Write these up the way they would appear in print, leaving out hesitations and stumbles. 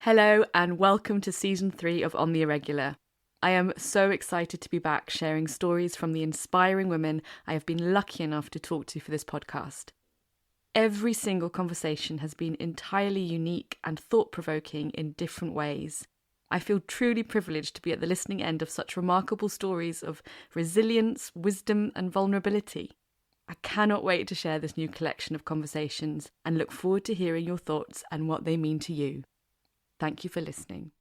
Hello and welcome to season 3 of On the Irregular. I am so excited to be back sharing stories from the inspiring women I have been lucky enough to talk to for this podcast. Every single conversation has been entirely unique and thought-provoking in different ways. I feel truly privileged to be at the listening end of such remarkable stories of resilience, wisdom and vulnerability. I cannot wait to share this new collection of conversations and look forward to hearing your thoughts and what they mean to you. Thank you for listening.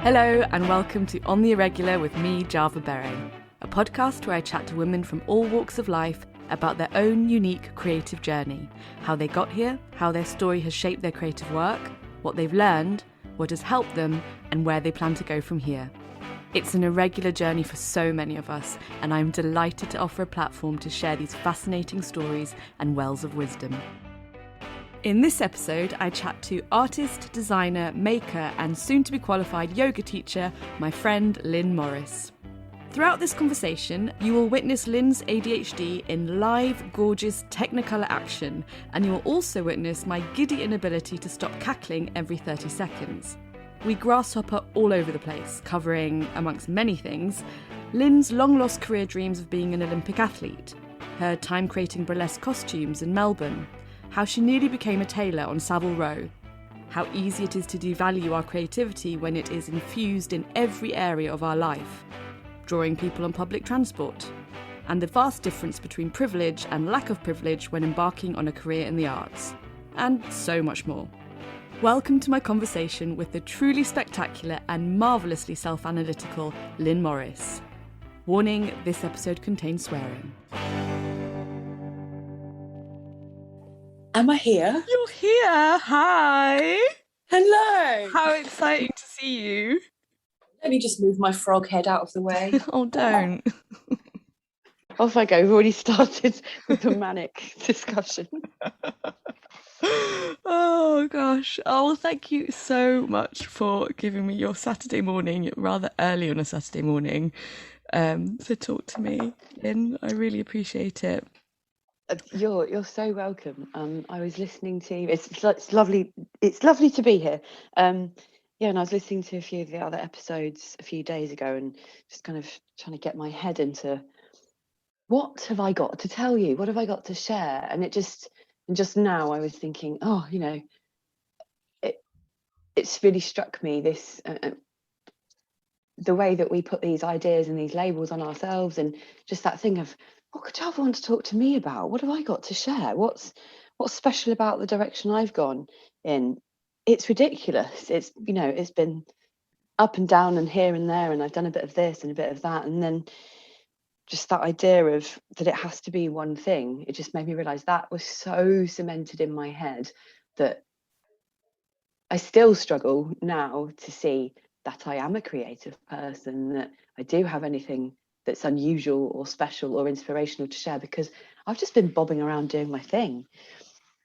Hello and welcome to On the Irregular with me, Java Beret, a podcast where I chat to women from all walks of life about their own unique creative journey, how they got here, how their story has shaped their creative work, what they've learned, what has helped them, and where they plan to go from here. It's an irregular journey for so many of us, and I'm delighted to offer a platform to share these fascinating stories and wells of wisdom. In this episode, I chat to artist, designer, maker, and soon-to-be qualified yoga teacher, my friend Lynne Morris. Throughout this conversation, you will witness Lynne's ADHD in live, gorgeous technicolour action, and you will also witness my giddy inability to stop cackling every 30 seconds. We grasshopper all over the place, covering, amongst many things, Lynne's long-lost career dreams of being an Olympic athlete, her time creating burlesque costumes in Melbourne, how she nearly became a tailor on Savile, how easy it is to devalue our creativity when it is infused in every area of our life, drawing people on public transport, and the vast difference between privilege and lack of privilege when embarking on a career in the arts, and so much more. Welcome to my conversation with the truly spectacular and marvellously self-analytical Lynne Morris. Warning, this episode contains swearing. Am I here? You're here! Hi! Hello! How exciting to see you! Let me just move my frog head out of the way. Oh, don't. Off I go. We've already started with the manic discussion. Oh gosh. Oh, well, thank you so much for giving me your Saturday morning, rather early on a Saturday morning, to talk to me, Lynne. I really appreciate it. You're so welcome. I was listening to it's lovely. It's lovely to be here. And I was listening to a few of the other episodes a few days ago, and just kind of trying to get my head into what have I got to tell you? What have I got to share? And just now I was thinking, it's really struck me this the way that we put these ideas and these labels on ourselves, and just that thing of, what could Java want to talk to me about? What have I got to share? What's special about the direction I've gone in? It's ridiculous. It's been up and down and here and there, and I've done a bit of this and a bit of that, and then just that idea of that it has to be one thing. It just made me realize that was so cemented in my head that I still struggle now to see that I am a creative person, that I do have anything that's unusual or special or inspirational to share, because I've just been bobbing around doing my thing.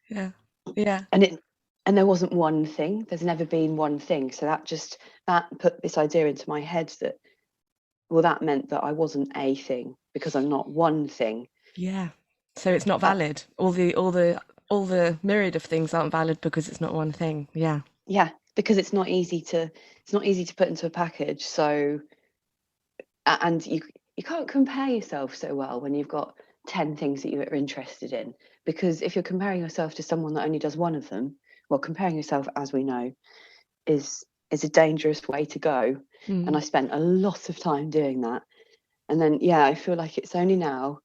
Yeah. And there wasn't one thing. There's never been one thing. So that put this idea into my head that, well, that meant that I wasn't a thing because I'm not one thing. Yeah. So it's not valid. All the myriad of things aren't valid because it's not one thing. Yeah. Yeah, because it's not easy to put into a package. So, and you can't compare yourself so well when you've got 10 things that you're interested in, because if you're comparing yourself to someone that only does one of them, well, comparing yourself, as we know, is a dangerous way to go. And I spent a lot of time doing that. And then, I feel like it's only now,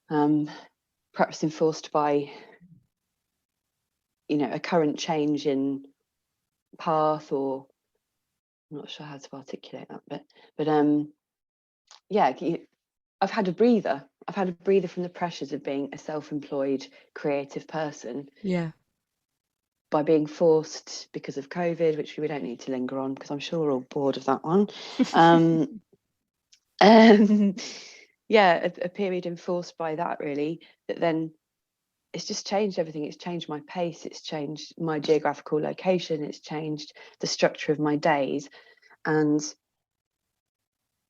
perhaps enforced by, a current change in path, or I'm not sure how to articulate that, but I've had a breather. I've had a breather from the pressures of being a self-employed creative person. Yeah. By being forced, because of COVID, which we don't need to linger on because I'm sure we're all bored of that one. A period enforced by that, really, that then it's just changed everything. It's changed my pace. It's changed my geographical location. It's changed the structure of my days. And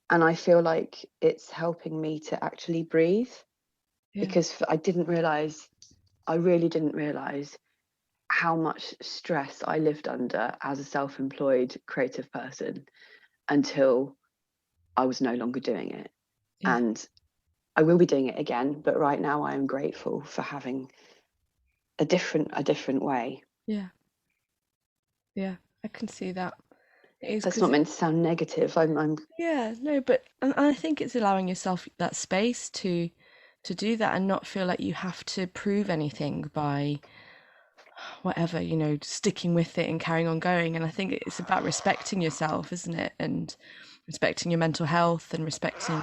I feel like it's helping me to actually breathe. because I really didn't realize how much stress I lived under as a self-employed creative person until I was no longer doing it. Yeah. And I will be doing it again, but right now I am grateful for having a different way. Yeah. Yeah, I can see that. It is That's 'cause not meant to sound negative. I'm yeah, no, but and I think it's allowing yourself that space to do that and not feel like you have to prove anything by whatever, sticking with it and carrying on going. And I think it's about respecting yourself, isn't it? And respecting your mental health and respecting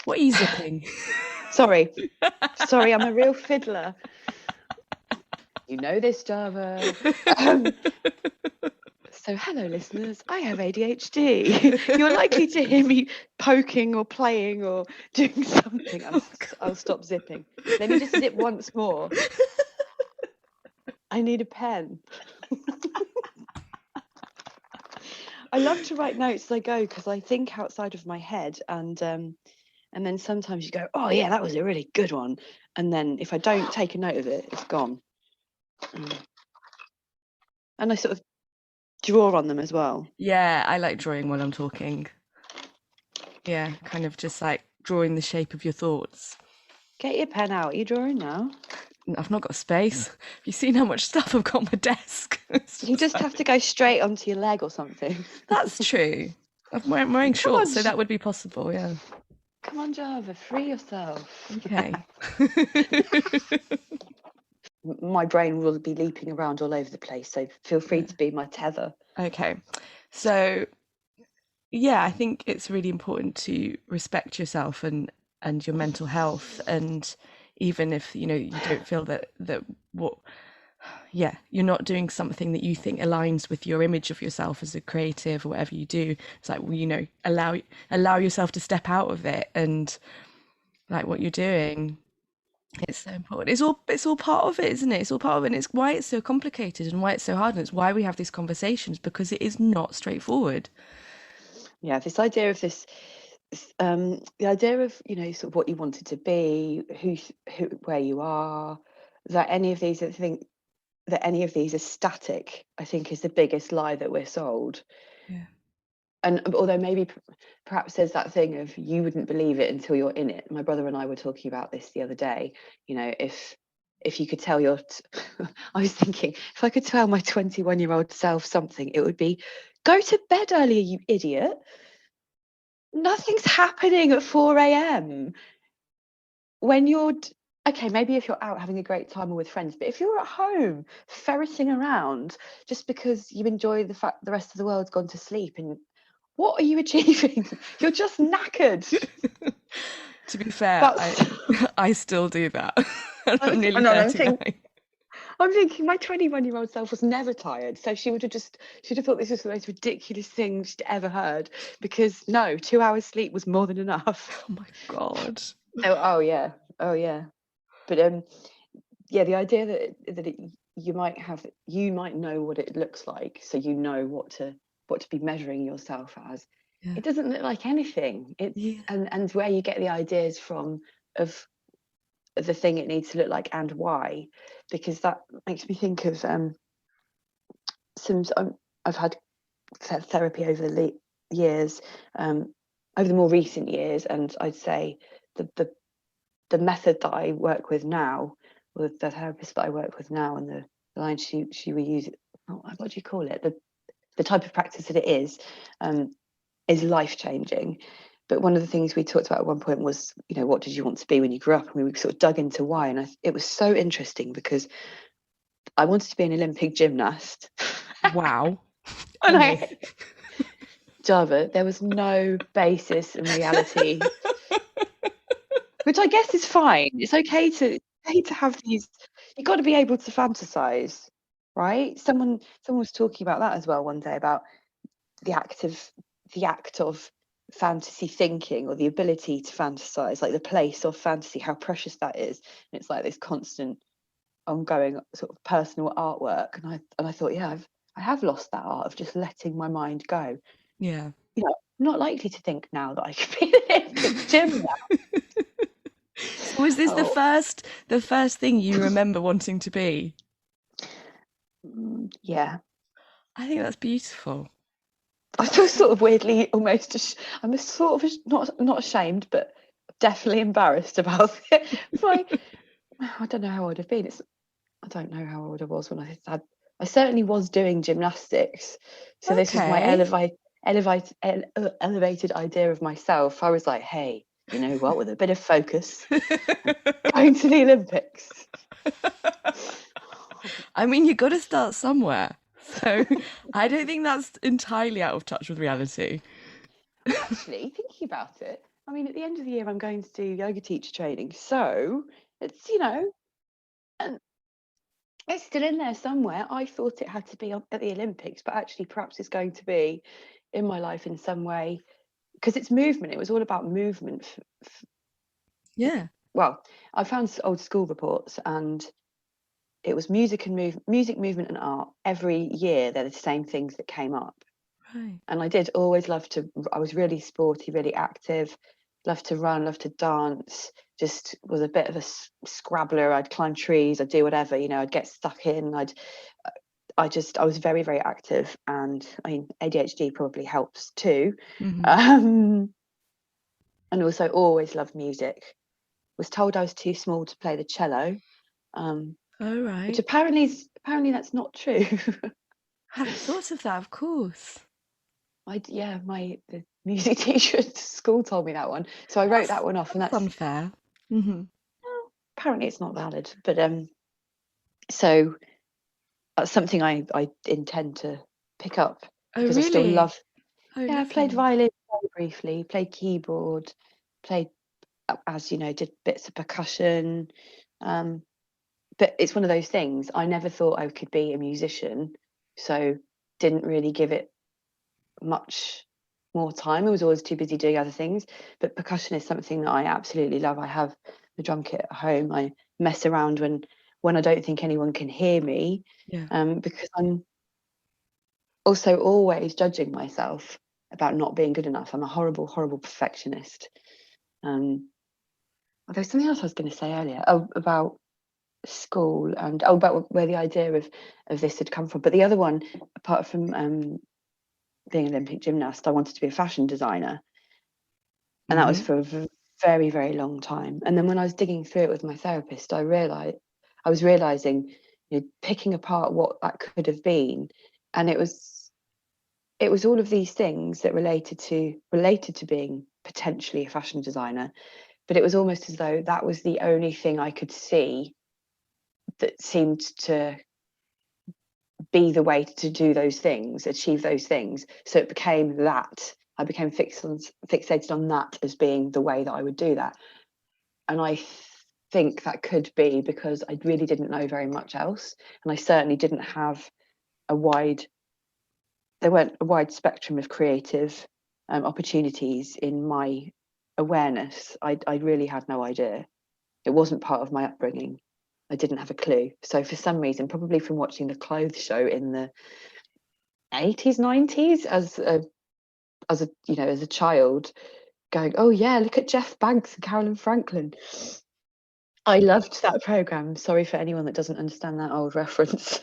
what are you zipping? sorry, I'm a real fiddler. You know this, Java. So hello listeners, I have ADHD. You're likely to hear me poking or playing or doing something. I'll stop zipping. Let me just zip once more. I need a pen. I love to write notes as I go because I think outside of my head, and then sometimes you go, oh yeah, that was a really good one, and then if I don't take a note of it, it's gone. And I sort of draw on them as well. Yeah, I like drawing while I'm talking. Yeah, kind of just like drawing the shape of your thoughts. Get your pen out. Are you drawing now? I've not got space. Have you seen how much stuff I've got on my desk? You just have to go straight onto your leg or something. That's true. I'm wearing shorts, so that would be possible, yeah. Come on, Java, free yourself. Okay. My brain will be leaping around all over the place, so feel free to be my tether. Okay. So, yeah, I think it's really important to respect yourself and your mental health, and even if you don't feel that you're not doing something that you think aligns with your image of yourself as a creative or whatever you do, it's like, well, allow yourself to step out of it and like what you're doing. It's so important. It's all part of it, isn't it? It's all part of it, and it's why it's so complicated and why it's so hard, and it's why we have these conversations, because it is not straightforward. Yeah, this idea of the idea of sort of what you wanted to be, who where you are, that any of these are static, I think is the biggest lie that we're sold. Yeah. And although maybe perhaps there's that thing of you wouldn't believe it until you're in it. My brother and I were talking about this the other day. If you could tell I was thinking, if I could tell my 21-year-old self something, it would be, go to bed earlier, you idiot. Nothing's happening at 4 a.m. when you're okay, maybe if you're out having a great time or with friends, but if you're at home ferreting around just because you enjoy the fact the rest of the world's gone to sleep, and what are you achieving? You're just knackered. To be fair, I still do that. I'm nearly 39. I'm thinking my 21-year-old self was never tired, so she'd have thought this was the most ridiculous thing she'd ever heard, because no, 2 hours sleep was more than enough. Oh my God. Oh yeah. But the idea that you might know what it looks like, so you know what to be measuring yourself as. Yeah. It doesn't look like anything. And where you get the ideas from of the thing it needs to look like and why, because that makes me think of I've had therapy over the years, over the more recent years, and I'd say the method that I work with now, or the therapist that I work with now, and the line she would use, what do you call it, the type of practice that it is life-changing. But one of the things we talked about at one point was, what did you want to be when you grew up? And we sort of dug into why. And it was so interesting because I wanted to be an Olympic gymnast. Wow. And Java, there was no basis in reality, which I guess is fine. It's okay to have these. You've got to be able to fantasize, right? Someone was talking about that as well one day, about the act of fantasy thinking, or the ability to fantasize, like the place of fantasy, how precious that is. And it's like this constant ongoing sort of personal artwork. And I thought, yeah, I have lost that art of just letting my mind go. Yeah. I'm not likely to think now that I could be in the gym now. Was this Oh, the first thing you remember wanting to be? yeah. I think that's beautiful. I feel sort of weirdly almost. I'm sort of not ashamed, but definitely embarrassed about it. I don't know how I would have been. I don't know how old I was when I had. I certainly was doing gymnastics, so this was my Okay. elevated idea of myself. I was like, hey, you know what? With a bit of focus, going to the Olympics. I mean, you got to start somewhere. So I don't think that's entirely out of touch with reality. Actually, thinking about it, I mean, at the end of the year, I'm going to do yoga teacher training, so it's and it's still in there somewhere. I thought it had to be at the Olympics, but actually, perhaps it's going to be in my life in some way because it's movement. It was all about movement. Yeah. Well, I found old school reports, and it was music, movement, and art. Every year, they're the same things that came up. Right. And I did always love to. I was really sporty, really active. Loved to run, loved to dance. Just was a bit of a scrabbler. I'd climb trees. I'd do whatever. I'd get stuck in. I was very, very active, and I mean ADHD probably helps too. Mm-hmm. And also always loved music. Was told I was too small to play the cello, Oh, which right. apparently that's not true. Hadn't thought of that, of course. The music teacher at school told me that one, so I wrote that one off, and That's unfair. Mm-hmm. apparently it's not valid. But so that's something I intend to pick up Oh, because I still really? love. Oh, Yeah, I played lovely. violin very briefly, played keyboard, played as you know, did bits of percussion. Um, but it's one of those things. I never thought I could be a musician, so didn't really give it much more time. I was always too busy doing other things. But percussion is something that I absolutely love. I have the drum kit at home. I mess around when I don't think anyone can hear me, Yeah. because I'm also always judging myself about not being good enough. I'm a horrible, horrible perfectionist. There was something else I was going to say earlier about school and about where the idea of this had come from. But the other one, apart from being an Olympic gymnast, I wanted to be a fashion designer, and that was Mm-hmm. for a very, very long time. And then when I was digging through it with my therapist, I was realizing, picking apart what that could have been, and it was all of these things that related to being potentially a fashion designer, but it was almost as though that was the only thing I could see that seemed to be the way to do those things, achieve those things. So it became that. I became fixated on that as being the way that I would do that. And I think that could be because I really didn't know very much else. And I certainly didn't have there weren't a wide spectrum of creative opportunities in my awareness. I really had no idea. It wasn't part of my upbringing. I didn't have a clue. So for some reason, probably from watching the clothes show in the 80s, 90s as a child, going, oh yeah, look at Jeff Banks and Carolyn Franklin. I loved that program. Sorry for anyone that doesn't understand that old reference.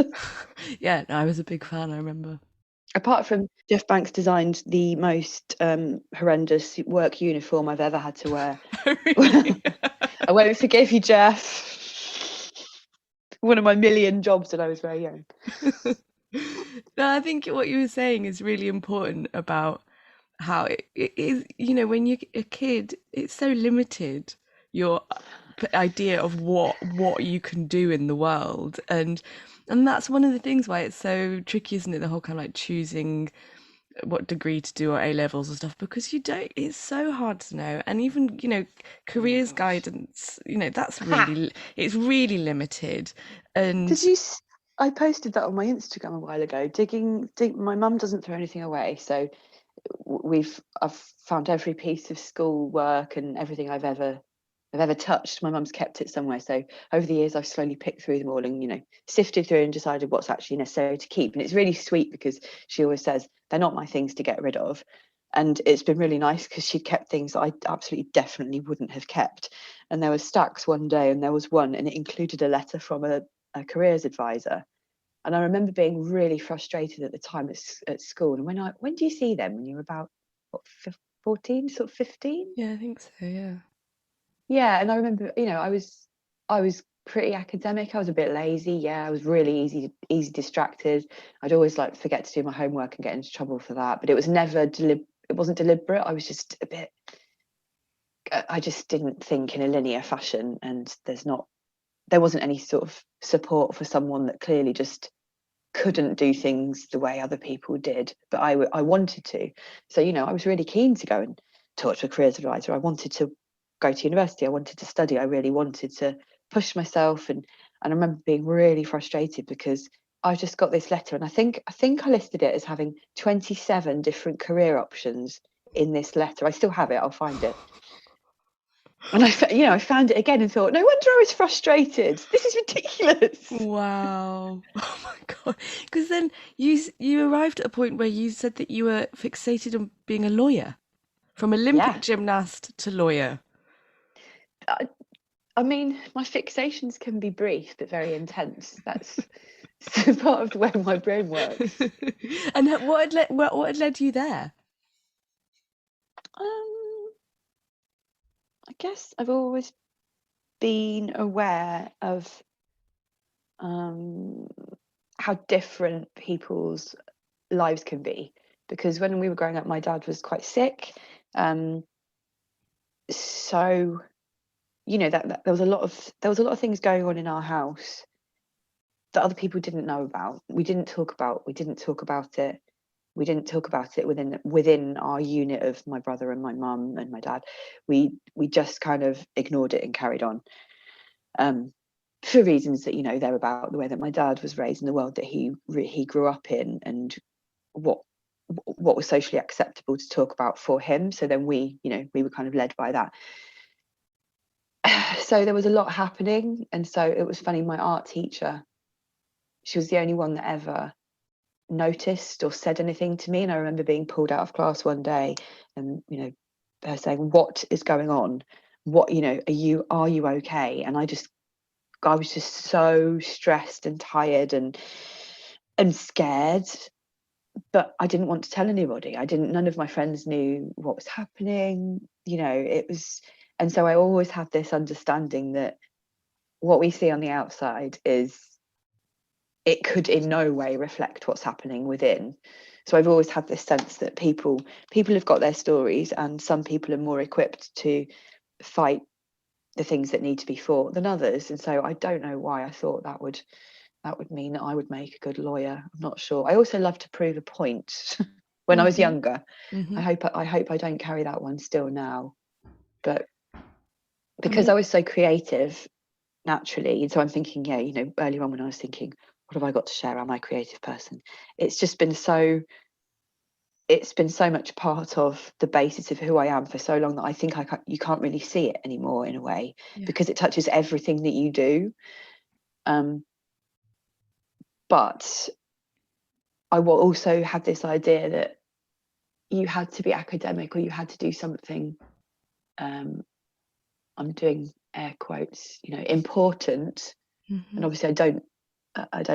Yeah, no, I was a big fan, I remember. Apart from Jeff Banks designed the most horrendous work uniform I've ever had to wear. Oh, really? I won't forgive you, Jeff. One of my million jobs when I was very young. No, I think what you were saying is really important about how it is, when you're a kid, it's so limited, your idea of what you can do in the world. And that's one of the things why it's so tricky, isn't it? The whole kind of like choosing what degree to do or A levels and stuff, because you don't, it's so hard to know. And even, careers guidance, that's really, it's really limited. Did And you? I posted that on my Instagram a while ago. My mum doesn't throw anything away, so I've found every piece of school work and everything I've ever touched. My mum's kept it somewhere. So over the years, I've slowly picked through them all and sifted through and decided what's actually necessary to keep. And it's really sweet because she always says they're not my things to get rid of. And it's been really nice because she'd kept things that I absolutely definitely wouldn't have kept. And there was stacks one day, and there was one, and it included a letter from a careers advisor. And I remember being really frustrated at the time at school. And when do you see them? When you were about, what, 14, sort of 15? Yeah, I think so, yeah. Yeah, and I remember, I was pretty academic. I was a bit lazy. Yeah, I was really easy distracted. I'd always like forget to do my homework and get into trouble for that. But it was never it wasn't deliberate. I was just a bit. I just didn't think in a linear fashion, and there wasn't any sort of support for someone that clearly just couldn't do things the way other people did. But I wanted to. So I was really keen to go and talk to a careers advisor. I wanted to go to university. I wanted to study. I really wanted to push myself, and I remember being really frustrated because I just got this letter, and I think I listed it as having 27 different career options in this letter. I still have it. I'll find it. And I found it again and thought, no wonder I was frustrated. This is ridiculous. Wow. Oh my God. Because then you arrived at a point where you said that you were fixated on being a lawyer, from Olympic gymnast to lawyer. I mean, my fixations can be brief but very intense. That's part of the way my brain works. And what had led you there? I guess I've always been aware of how different people's lives can be, because when we were growing up, my dad was quite sick, so that there was a lot of things going on in our house that other people didn't know about. We didn't talk about it. We didn't talk about it within our unit of my brother and my mum and my dad. We just kind of ignored it and carried on, for reasons that they're about the way that my dad was raised and the world that he grew up in, and what was socially acceptable to talk about for him. So then we were kind of led by that. So there was a lot happening, and so it was funny. My art teacher, she was the only one that ever noticed or said anything to me, and I remember being pulled out of class one day and her saying, "What is going on? What are you okay?" And I was just so stressed and tired and scared, but I didn't want to tell anybody. None of my friends knew what was happening. It was, and so I always had this understanding that what we see on the outside it could in no way reflect what's happening within. So I've always had this sense that people have got their stories, and some people are more equipped to fight the things that need to be fought than others. And so I don't know why I thought that would mean that I would make a good lawyer. I'm not sure. I also love to prove a point. When I was younger. I hope I don't carry that one still now, but because I was so creative naturally, and so I'm thinking, earlier on when I was thinking, what have I got to share? Am I a creative person? It's been so much part of the basis of who I am for so long that I think you can't really see it anymore in a way, because it touches everything that you do. But I will also have this idea that you had to be academic or you had to do something, I'm doing air quotes, important. And obviously I don't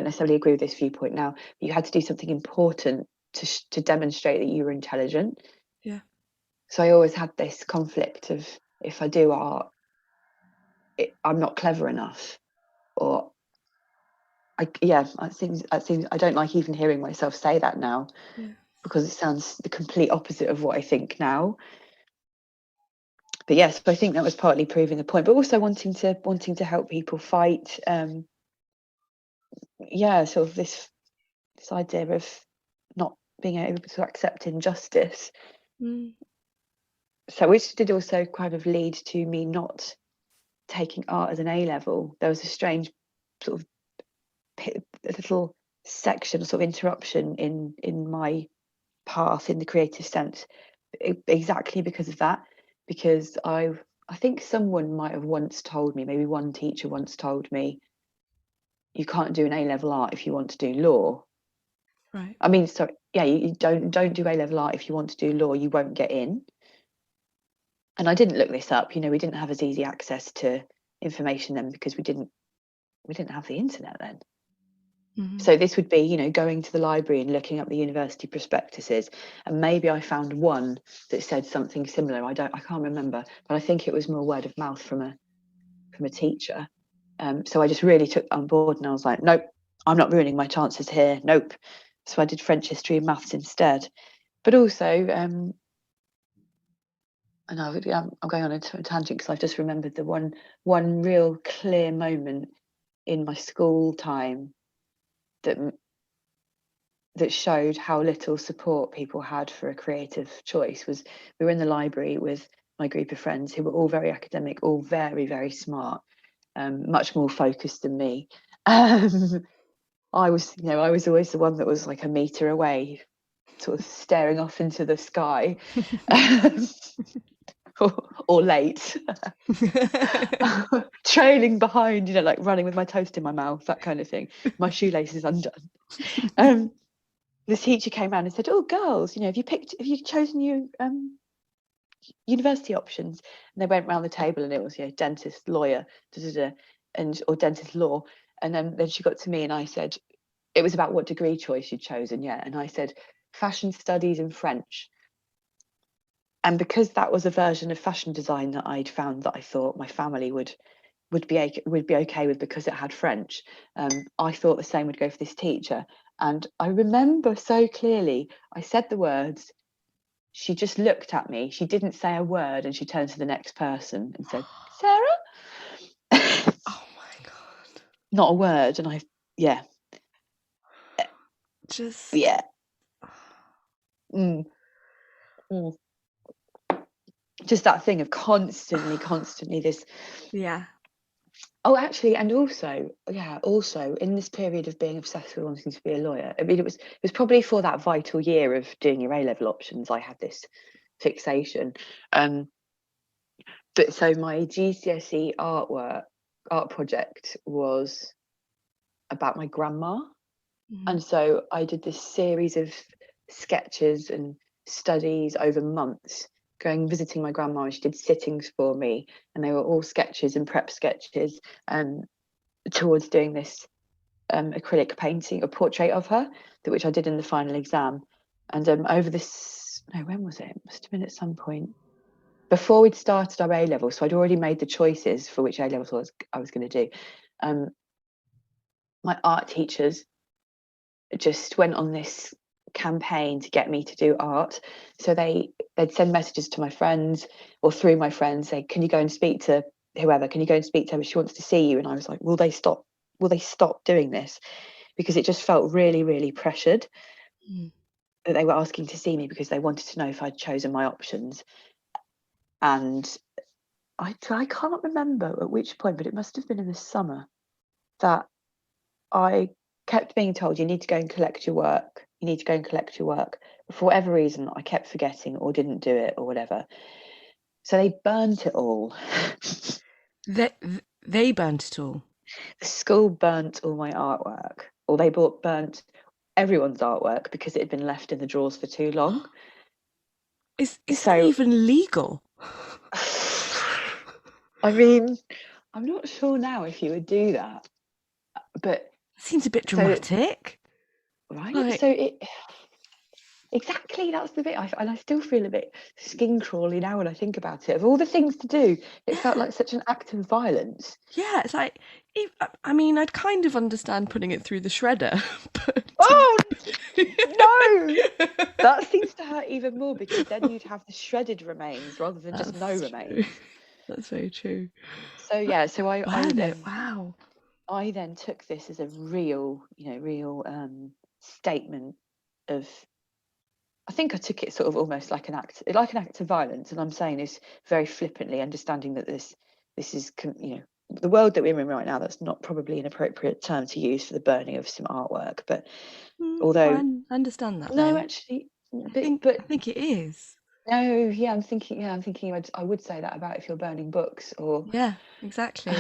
necessarily agree with this viewpoint now, but you had to do something important to demonstrate that you were intelligent. Yeah. So I always had this conflict of, if I do art, I'm not clever enough, or I don't like even hearing myself say that now, because it sounds the complete opposite of what I think now. But yes, I think that was partly proving the point, but also wanting to help people fight. Sort of this idea of not being able to accept injustice. So which did also kind of lead to me not taking art as an A-level. There was a strange sort of little section, sort of interruption in my path in the creative sense, exactly because of that. Because I think someone might have once told me, maybe one teacher once told me, you can't do an A-level art if you want to do law. Right. I mean, sorry, yeah, you don't do A-level art if you want to do law. You won't get in. And I didn't look this up. You know, we didn't have as easy access to information then because we didn't have the internet then. Mm-hmm. So this would be, you know, going to the library and looking up the university prospectuses, and maybe I found one that said something similar. I can't remember, but I think it was more word of mouth from a teacher. So I just really took that on board, and I was like, nope, I'm not ruining my chances here. Nope. So I did French history and maths instead. But also, and I'm going on a tangent because I've just remembered the one real clear moment in my school time that showed how little support people had for a creative choice was we were in the library with my group of friends who were all very academic, all very, very smart, much more focused than me. I was always the one that was like a metre away, sort of staring off into the sky, or late, trailing behind, you know, like running with my toast in my mouth, that kind of thing. My shoelaces undone. The teacher came around and said, "Oh, girls, you know, have you chosen your university options?" And they went round the table, and it was, you know, dentist, lawyer, or dentist, law. And then she got to me, and I said, it was about what degree choice you'd chosen, yeah. And I said, fashion studies and French. And because that was a version of fashion design that I'd found that I thought my family would be okay with because it had French, I thought the same would go for this teacher. And I remember so clearly, I said the words, she just looked at me, she didn't say a word, and she turned to the next person and said, "Sarah." Oh my God. Not a word. And Just yeah. Mm. Just that thing of constantly this. Yeah. Oh, actually, and also in this period of being obsessed with wanting to be a lawyer, I mean, it was probably for that vital year of doing your A-level options, I had this fixation. But so my GCSE art project was about my grandma. Mm-hmm. And so I did this series of sketches and studies over months, visiting my grandma, and she did sittings for me, and they were all sketches and prep sketches towards doing this acrylic painting, a portrait of her, which I did in the final exam. And over this, no, when was it? It must have been at some point before we'd started our A level, so I'd already made the choices for which A levels I was going to do. My art teachers just went on this campaign to get me to do art. So they'd send messages to my friends or through my friends, say, "Can you go and speak to whoever? Can you go and speak to her? She wants to see you." And I was like, will they stop doing this? Because it just felt really, really pressured that they were asking to see me because they wanted to know if I'd chosen my options. And I can't remember at which point, but it must have been in the summer that I kept being told, you need to go and collect your work. You need to go and collect your work. But for whatever reason, I kept forgetting or didn't do it or whatever. So they burnt it all. They burnt it all. The school burnt all my artwork, or they burnt everyone's artwork because it had been left in the drawers for too long. Is that even legal? I mean, I'm not sure now if you would do that, but seems a bit dramatic, right? Like, so exactly, that's the bit. I still feel a bit skin crawly now when I think about it. Of all the things to do, it felt like such an act of violence. Yeah, it's like, I mean, I'd kind of understand putting it through the shredder, but oh no, that seems to hurt even more because then you'd have the shredded remains rather than just no remains. That's very true. So yeah, so I wow. I then took this as a real statement of. I think I took it sort of almost like an act of violence, and I'm saying this very flippantly, understanding that this is, you know, the world that we're in right now. That's not probably an appropriate term to use for the burning of some artwork, but although I understand that. No, though. actually, I think it is. No, yeah, I'm thinking I would say that about if you're burning books or yeah, exactly.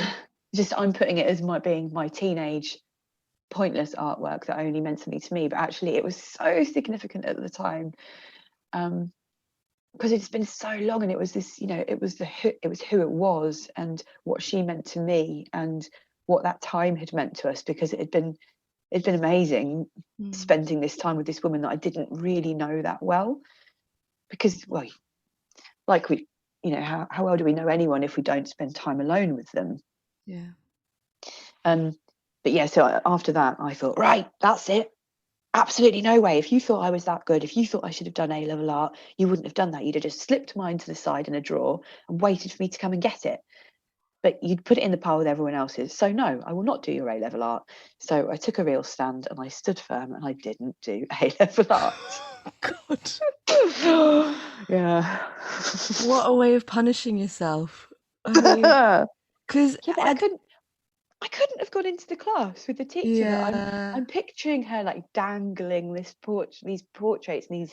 Just I'm putting it as being my teenage pointless artwork that only meant something to me, but actually it was so significant at the time, because it's been so long, and it was this, it was who it was, and what she meant to me, and what that time had meant to us, because it's been amazing spending this time with this woman that I didn't really know that well, because, well, like we, how well do we know anyone if we don't spend time alone with them? Yeah. But yeah, so after that I thought, right, that's it. Absolutely no way. If you thought I was that good, if you thought I should have done A-level art, you wouldn't have done that. You'd have just slipped mine to the side in a drawer and waited for me to come and get it. But you'd put it in the pile with everyone else's. So no, I will not do your A-level art. So I took a real stand and I stood firm, and I didn't do A-level art. God. Yeah. What a way of punishing yourself. I mean, because I couldn't have gone into the class with the teacher. That I'm picturing her like dangling these portraits and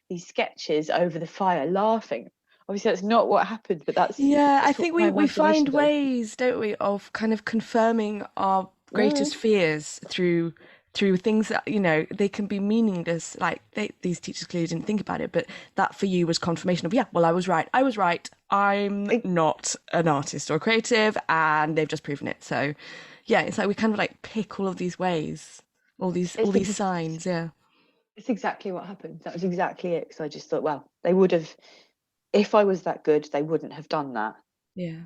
these sketches over the fire, laughing. Obviously, that's not what happened, but that's I think we find does. ways, don't we, of kind of confirming our greatest fears through things that, they can be meaningless. Like these teachers clearly didn't think about it, but that for you was confirmation of, well, I was right. I'm not an artist or creative, and they've just proven it. So yeah, it's like we kind of like pick all of these ways, all these signs. Yeah, it's exactly what happened. That was exactly it. So I just thought, well, they would have, if I was that good, they wouldn't have done that. Yeah.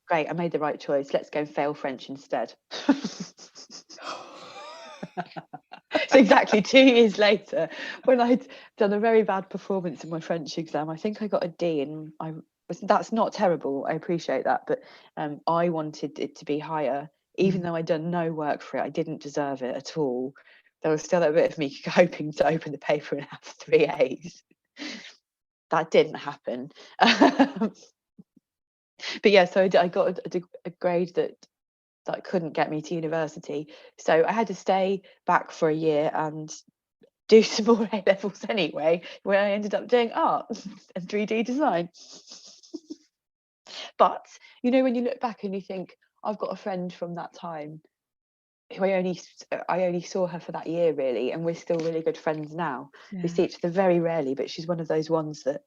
Great, I made the right choice. Let's go and fail French instead. So exactly 2 years later, when I'd done a very bad performance in my French exam, I think I got a D, and that's not terrible. I appreciate that, but I wanted it to be higher, even though I'd done no work for it. I didn't deserve it at all. There was still a bit of me hoping to open the paper and have 3 A's. That didn't happen. But yeah, so I got a grade that couldn't get me to university, so I had to stay back for a year and do some more A levels anyway, where I ended up doing art and 3D design. But when you look back and you think, I've got a friend from that time who I only saw her for that year, really, and we're still really good friends now. We see each other very rarely, but she's one of those ones that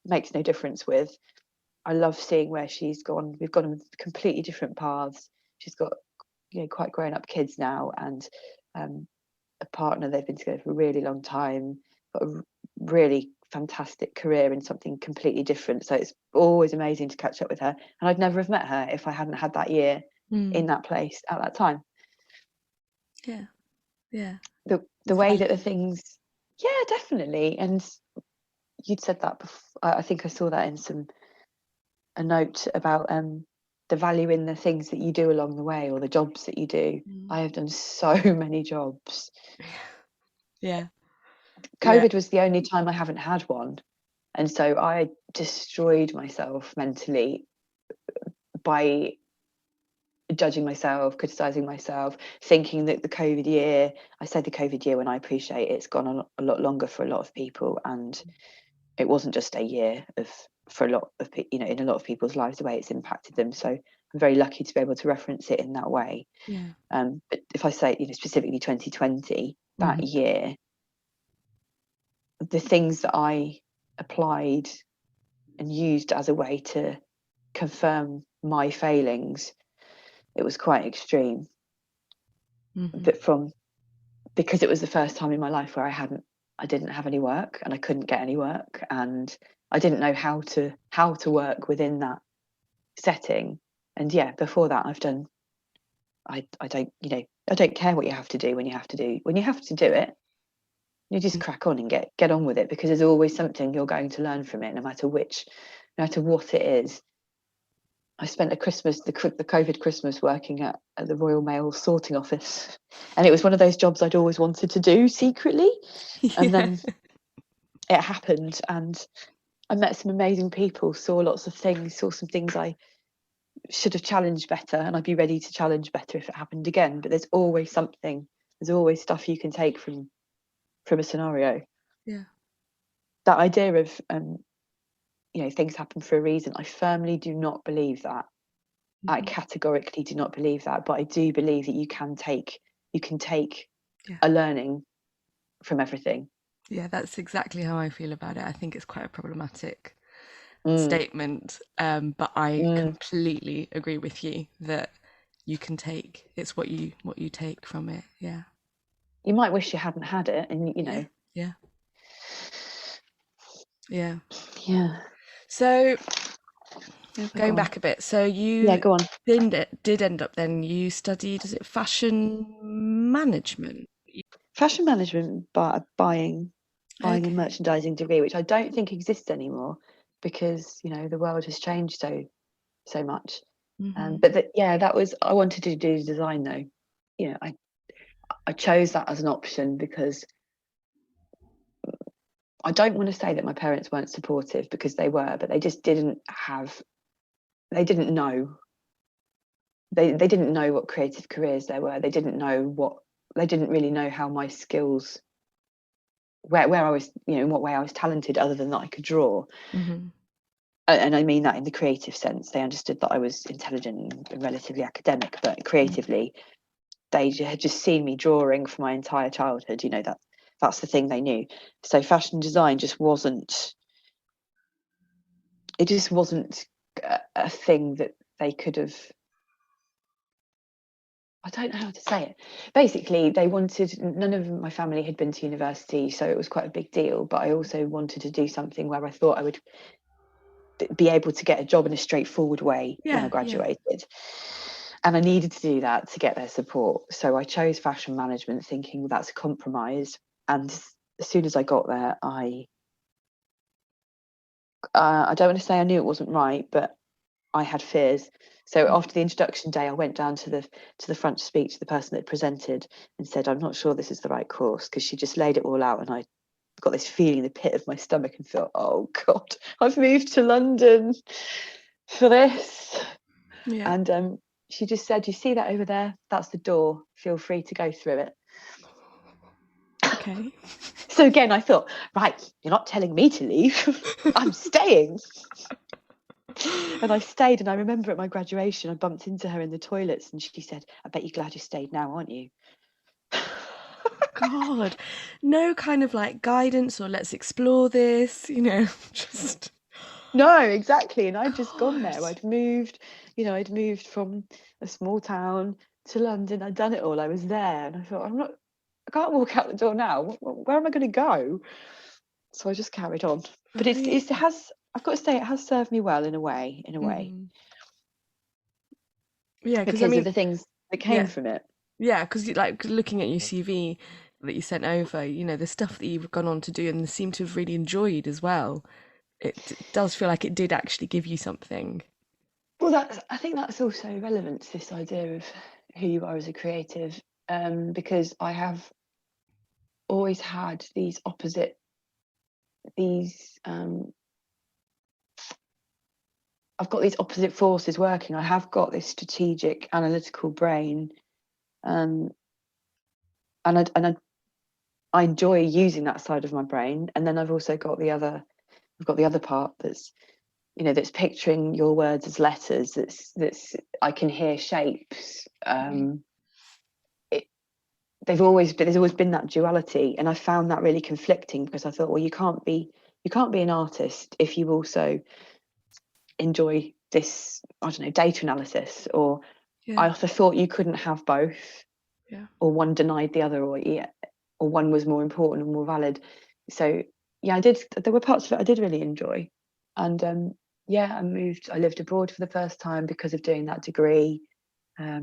makes no difference with. I love seeing where she's gone. We've gone on completely different paths. She's got quite grown up kids now, and a partner. They've been together for a really long time, got a really fantastic career in something completely different. So it's always amazing to catch up with her, and I'd never have met her if I hadn't had that year in that place at that time. The way that the things, definitely. And you'd said that before. I think I saw that in a note about the value in the things that you do along the way, or the jobs that you do. I have done so many jobs. COVID was the only time I haven't had one, and so I destroyed myself mentally by judging myself, criticizing myself, thinking that the COVID year, I said the COVID year when I appreciate it's gone on a lot longer for a lot of people, and it wasn't just a year for a lot of in a lot of people's lives, the way it's impacted them. So I'm very lucky to be able to reference it in that way. But if I say specifically 2020, that year, the things that I applied and used as a way to confirm my failings, it was quite extreme. But because it was the first time in my life where I didn't have any work, and I couldn't get any work, and I didn't know how to work within that setting. And before that I don't care what you have to do when you have to do it. You just crack on and get on with it, because there's always something you're going to learn from it, no matter what it is. I spent the COVID Christmas working at the Royal Mail sorting office, and it was one of those jobs I'd always wanted to do secretly. And then it happened, and I met some amazing people, saw lots of things, saw some things I should have challenged better, and I'd be ready to challenge better if it happened again. But there's always something, there's always stuff you can take from a scenario. That idea of things happen for a reason, I firmly do not believe that. I categorically do not believe that, but I do believe that you can take you can take Yeah. a learning from everything. Yeah, that's exactly how I feel about it. I think it's quite a problematic statement, but I completely agree with you that you can take, it's what you take from it. Yeah. You might wish you hadn't had it, and you know. Yeah. Yeah. Yeah. So going back a bit, so you go on. did end up then, you studied, is it fashion management? Fashion management, but buying and merchandising degree, which I don't think exists anymore because, you know, the world has changed so much. But that was, I wanted to do design though. You know, I chose that as an option because I don't want to say that my parents weren't supportive, because they were, but they just didn't know. They didn't know what creative careers there were. They didn't really know how my skills, where I was, you know, in what way I was talented, other than that I could draw. And I mean that in the creative sense. They understood that I was intelligent and relatively academic, but creatively, they had just seen me drawing for my entire childhood. You know, that's the thing they knew. So fashion design just wasn't. It just wasn't a thing that they could have. I don't know how to say it. Basically, none of my family had been to university, so it was quite a big deal. But I also wanted to do something where I thought I would be able to get a job in a straightforward way when I graduated. And I needed to do that to get their support. So I chose fashion management, thinking, well, that's a compromise. And as soon as I got there, I don't want to say I knew it wasn't right, but I had fears. So after the introduction day, I went down to the front to speak to the person that presented and said, I'm not sure this is the right course, because she just laid it all out, and I got this feeling in the pit of my stomach and thought, oh God, I've moved to London for this. And she just said, you see that over there? That's the door. Feel free to go through it. Okay. So again, I thought, right, you're not telling me to leave. I'm staying. And I stayed, and I remember at my graduation, I bumped into her in the toilets, and she said, I bet you're glad you stayed now, aren't you? God, no kind of like guidance or let's explore this, you know, just. No, exactly. And I'd just gone there. I'd moved from a small town to London. I'd done it all. I was there, and I thought, I can't walk out the door now. Where am I going to go? So I just carried on. But it has, I've got to say, it has served me well in a way. Yeah, because of the things that came from it. Yeah, because like looking at your CV that you sent over, you know, the stuff that you've gone on to do and seem to have really enjoyed as well. It does feel like it did actually give you something. Well, I think that's also relevant to this idea of who you are as a creative, because I have always had I've got these opposite forces working. I have got this strategic, analytical brain, and I enjoy using that side of my brain. And then I've also got the other part that's, you know, that's picturing your words as letters. That's I can hear shapes. There's always been that duality, and I found that really conflicting, because I thought, well, you can't be an artist if you also enjoy this, I don't know, data analysis, or I also thought you couldn't have both, or one denied the other, or one was more important and more valid. So there were parts of it I did really enjoy. And I lived abroad for the first time because of doing that degree. I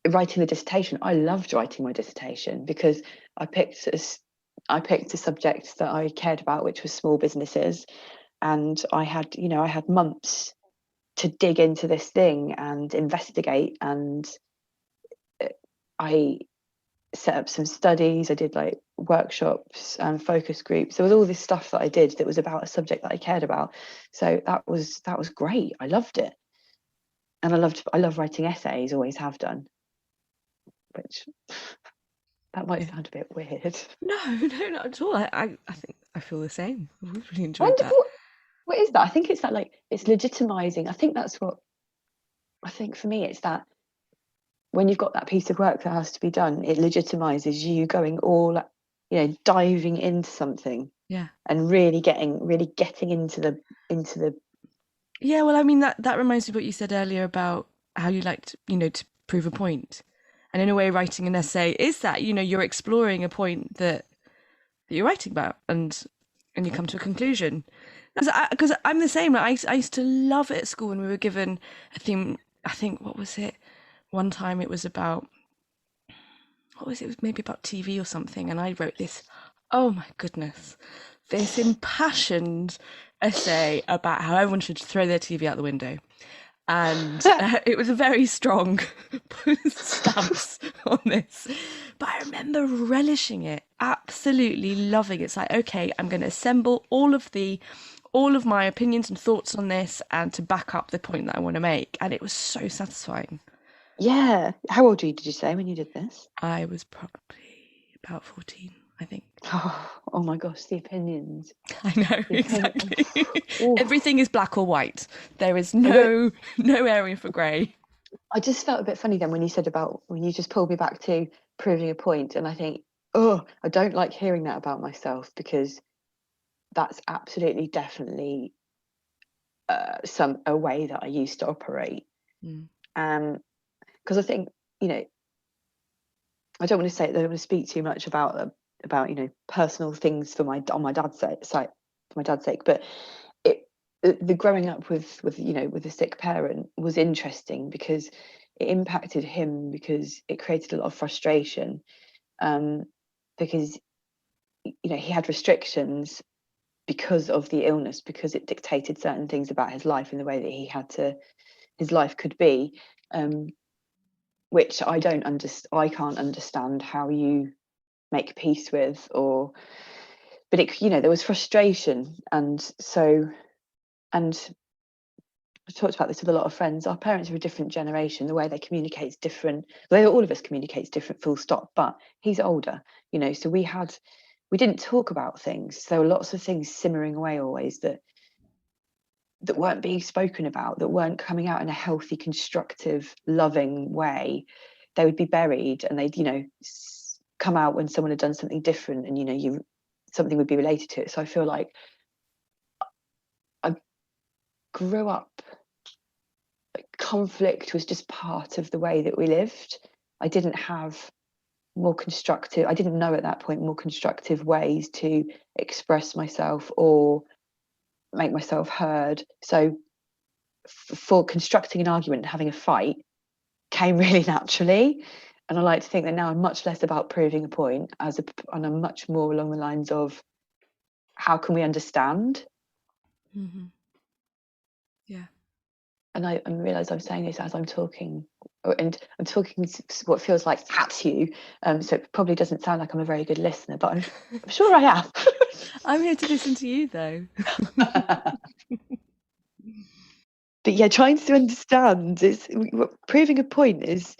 writing the dissertation, I loved writing my dissertation because I picked a subject that I cared about, which was small businesses, and I had months to dig into this thing and investigate, and I set up some studies. I did like workshops and focus groups. There was all this stuff that I did that was about a subject that I cared about. So that was great. I loved it, and I love writing essays. Always have done. Which that might sound a bit weird. No, not at all. I think I feel the same. I really enjoyed that. What is that? I think it's that, like, it's legitimizing. I think for me it's that when you've got that piece of work that has to be done, it legitimizes you going all, diving into something. Yeah. And really getting into the. Yeah, well, I mean, that reminds me of what you said earlier about how you like to prove a point. And in a way, writing an essay is that, you're exploring a point that you're writing about, and you come to a conclusion. Because I'm the same. Like, I used to love it at school when we were given a theme. I think, what was it? One time it was about, what was it? It was maybe about TV or something. And I wrote this, oh my goodness, this impassioned essay about how everyone should throw their TV out the window. And it was a very strong stance on this. But I remember relishing it, absolutely loving it. It's like, okay, I'm going to assemble all of my opinions and thoughts on this and to back up the point that I want to make. And it was so satisfying. Yeah. How old were you, did you say, when you did this? I was probably about 14, I think. Oh my gosh, the opinions. I know, exactly. Everything is black or white. There is no area for grey. I just felt a bit funny then when you said about, when you just pulled me back to proving a point, and I think, I don't like hearing that about myself, because that's absolutely definitely a way that I used to operate. Because I think, I don't want to speak too much about personal things on my dad's sake, but the growing up with a sick parent was interesting, because it impacted him, because it created a lot of frustration, because he had restrictions because of the illness, because it dictated certain things about his life and the way that his life could be, which I can't understand how you make peace with, but there was frustration. And I talked about this with a lot of friends. Our parents are a different generation. The way they communicate is different. The way all of us communicate is different, full stop. But he's older, so we didn't talk about things. There were lots of things simmering away always that weren't being spoken about, that weren't coming out in a healthy, constructive, loving way. They would be buried, and they'd come out when someone had done something different, and something would be related to it. So I feel like I grew up, conflict was just part of the way that we lived. I didn't know at that point more constructive ways to express myself or make myself heard. So for constructing an argument and having a fight came really naturally. And I like to think that now I'm much less about proving a point, and I'm much more along the lines of, how can we understand? Mm-hmm. Yeah. And I realise I'm saying this as I'm talking, and I'm talking what feels like at you. So it probably doesn't sound like I'm a very good listener, but I'm sure I am. I'm here to listen to you, though. But yeah, trying to understand proving a point is.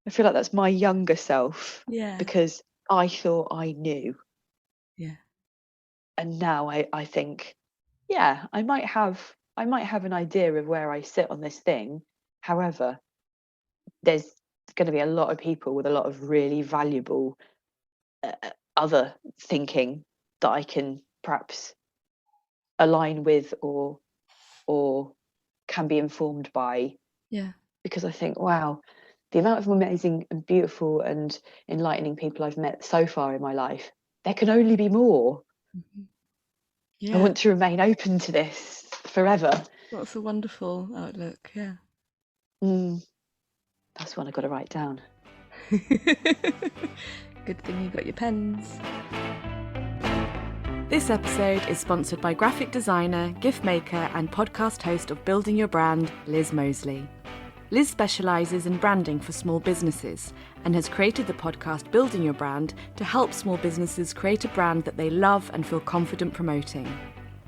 I feel like that's my younger self. Yeah. Because I thought I knew. Yeah. And now I think, yeah, I might have an idea of where I sit on this thing. However, there's going to be a lot of people with a lot of really valuable other thinking that I can perhaps align with or can be informed by. Yeah. Because I think, wow, the amount of amazing and beautiful and enlightening people I've met so far in my life, there can only be more. Mm-hmm. Yeah. I want to remain open to this forever. That's a wonderful outlook, yeah. That's one I've got to write down. Good thing you got your pens. This episode is sponsored by graphic designer, gift maker and podcast host of Building Your Brand, Liz Mosley. Liz specialises in branding for small businesses and has created the podcast Building Your Brand to help small businesses create a brand that they love and feel confident promoting.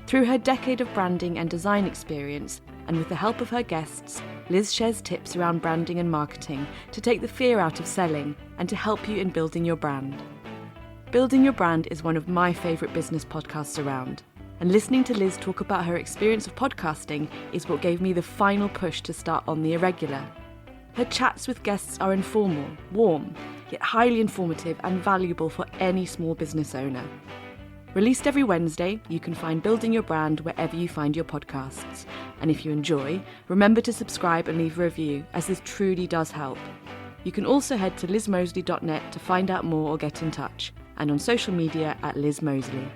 Through her decade of branding and design experience, and with the help of her guests, Liz shares tips around branding and marketing to take the fear out of selling and to help you in building your brand. Building Your Brand is one of my favourite business podcasts around, and listening to Liz talk about her experience of podcasting is what gave me the final push to start On The Irregular. Her chats with guests are informal, warm, yet highly informative and valuable for any small business owner. Released every Wednesday, you can find Building Your Brand wherever you find your podcasts. And if you enjoy, remember to subscribe and leave a review, as this truly does help. You can also head to lizmosley.net to find out more or get in touch, and on social media at Liz Mosley.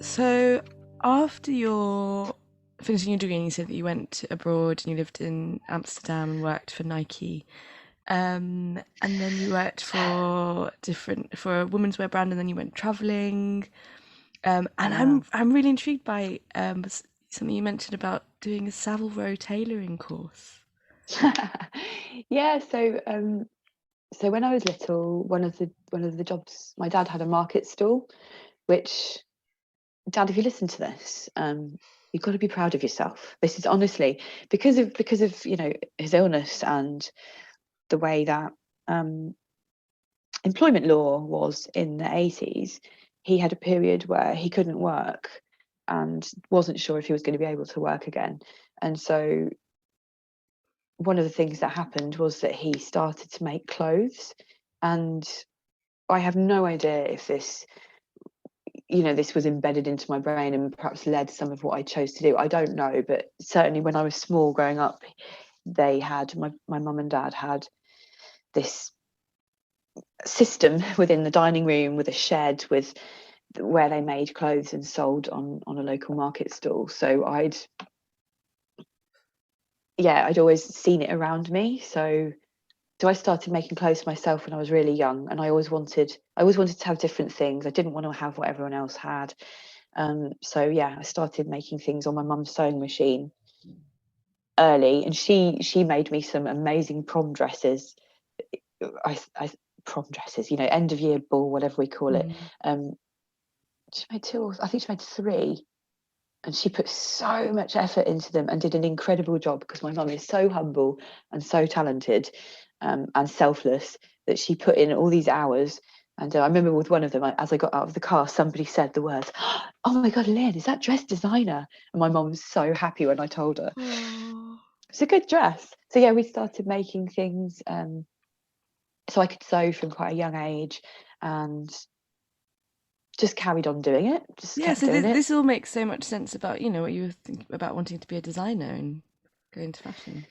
So, after your finishing your degree, you said that you went abroad and you lived in Amsterdam and worked for Nike, and then you worked for a women's wear brand, and then you went travelling. And I'm really intrigued by something you mentioned about doing a Savile tailoring course. Yeah, so when I was little, one of the jobs, my dad had a market stall, which, Dad, if you listen to this, you've got to be proud of yourself. This is honestly because of his illness and the way that employment law was in the 80s. He had a period where he couldn't work and wasn't sure if he was going to be able to work again, and so one of the things that happened was that he started to make clothes, and I have no idea if this was embedded into my brain and perhaps led some of what I chose to do. I don't know, but certainly when I was small growing up, they had, my mum and dad had this system within the dining room with a shed where they made clothes and sold on a local market stall. So I'd always seen it around me. So I started making clothes for myself when I was really young, and I always wanted to have different things. I didn't want to have what everyone else had. So I started making things on my mum's sewing machine early, and she made me some amazing prom dresses. Prom dresses, end of year ball, whatever we call it. She made two, I think she made three, and she put so much effort into them and did an incredible job, because my mum is so humble and so talented and selfless that she put in all these hours. And I remember with one of them, as I got out of the car, somebody said the words, "Oh my God, Lynne, is that dress designer?" And my mum was so happy when I told her. It's a good dress. So we started making things. So I could sew from quite a young age, and just carried on doing it. This all makes so much sense about what you were thinking about, wanting to be a designer and go into fashion.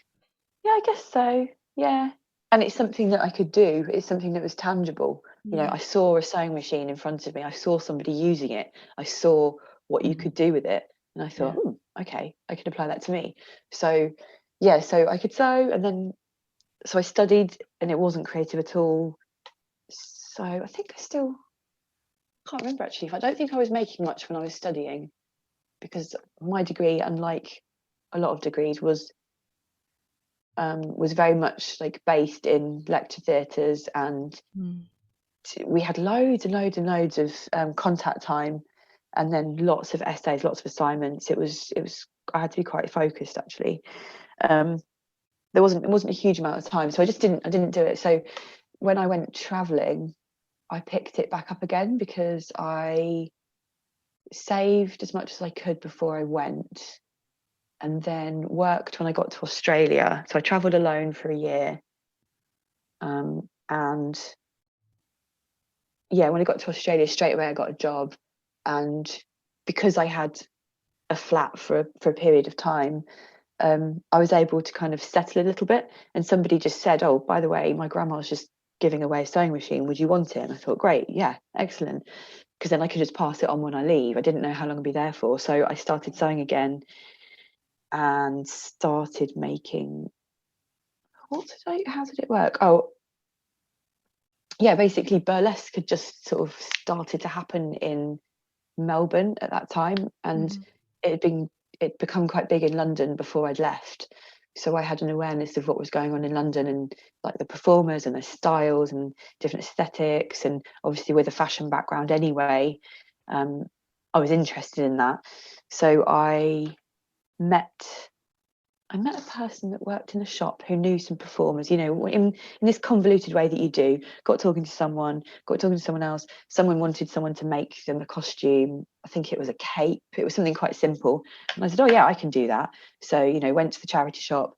Yeah, I guess so. Yeah. And it's something that I could do. It's something that was tangible. I saw a sewing machine in front of me. I saw somebody using it. I saw what you could do with it. And I thought, okay, I can apply that to me. So, so I could sew. And then, so I studied, and it wasn't creative at all. So I think can't remember actually. I don't think I was making much when I was studying, because my degree, unlike a lot of degrees, was very much like based in lecture theatres, and we had loads and loads and loads of contact time, and then lots of essays, lots of assignments. It was I had to be quite focused actually. It wasn't a huge amount of time, so I didn't do it. So when I went travelling, I picked it back up again, because I saved as much as I could before I went, and then worked when I got to Australia. So I travelled alone for a year. And when I got to Australia, straight away I got a job. And because I had a flat for a period of time, I was able to kind of settle a little bit. And somebody just said, "Oh, by the way, my grandma's just giving away a sewing machine. Would you want it?" And I thought, great, yeah, excellent. Because then I could just pass it on when I leave. I didn't know how long I'd be there for. So I started sewing again, and started making, how did it work? Basically Burlesque had just sort of started to happen in Melbourne at that time, and it'd become quite big in London before I'd left. So I had an awareness of what was going on in London, and like the performers and the styles and different aesthetics, and obviously with a fashion background anyway, I was interested in that. So I met I met a person that worked in a shop who knew some performers, you know, in this convoluted way that you do. Got talking to someone, got talking to someone else. Someone wanted someone to make them a costume. I think it was a cape. It was something quite simple. And I said, oh, yeah, I can do that. So, you know, went to the charity shop,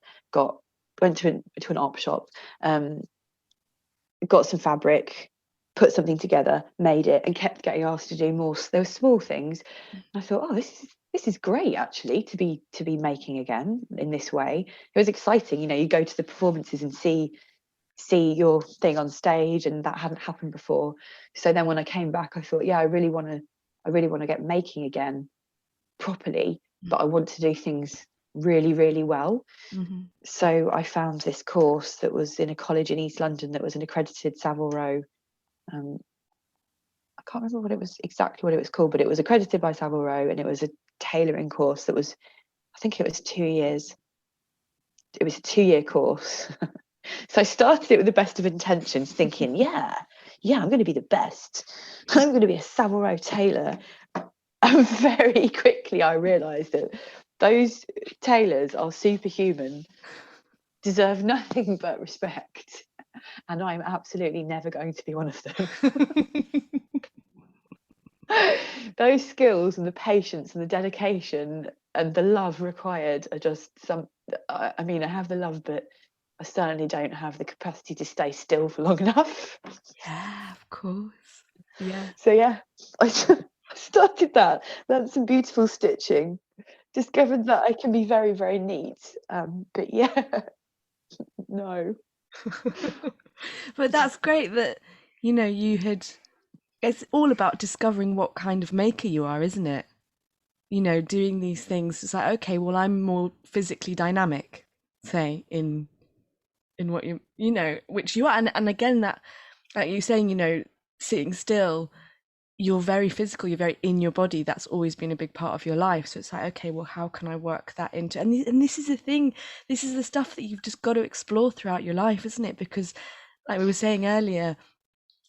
went to an op shop, got some fabric, put something together, made it, and kept getting asked to do more. So there were small things. And I thought, oh, this is great actually to be making again in this way. It was exciting, you know. You go to the performances and see your thing on stage, and that hadn't happened before. So then when I came back, I thought, yeah, I really want to get making again properly, but I want to do things really, really well. Mm-hmm. So I found this course that was in a college in East London that was an accredited Savile. I can't remember what it was called, but it was accredited by Savile, and it was a tailoring course that was, I think it was 2 years. It was a 2-year course. So I started it with the best of intentions, thinking, yeah, I'm going to be the best. I'm going to be a Savile tailor. And very quickly I realised that those tailors are superhuman, deserve nothing but respect, and I'm absolutely never going to be one of them. Those skills and the patience and the dedication and the love required are just I mean, I have the love, but I certainly don't have the capacity to stay still for long enough. Yeah, of course. Yeah. So yeah, I started that. Learned some beautiful stitching. Discovered that I can be very, very neat. But yeah, no. But that's great that, you know, it's all about discovering what kind of maker you are, isn't it? You know, doing these things. It's like, okay, well, I'm more physically dynamic, say, in what you know, which you are. And again, that, like you saying, you know, sitting still, you're very physical, you're very in your body. That's always been a big part of your life. So it's like, okay, well, how can I work that into? And this is the thing, this is the stuff that you've just got to explore throughout your life, isn't it? Because, like we were saying earlier,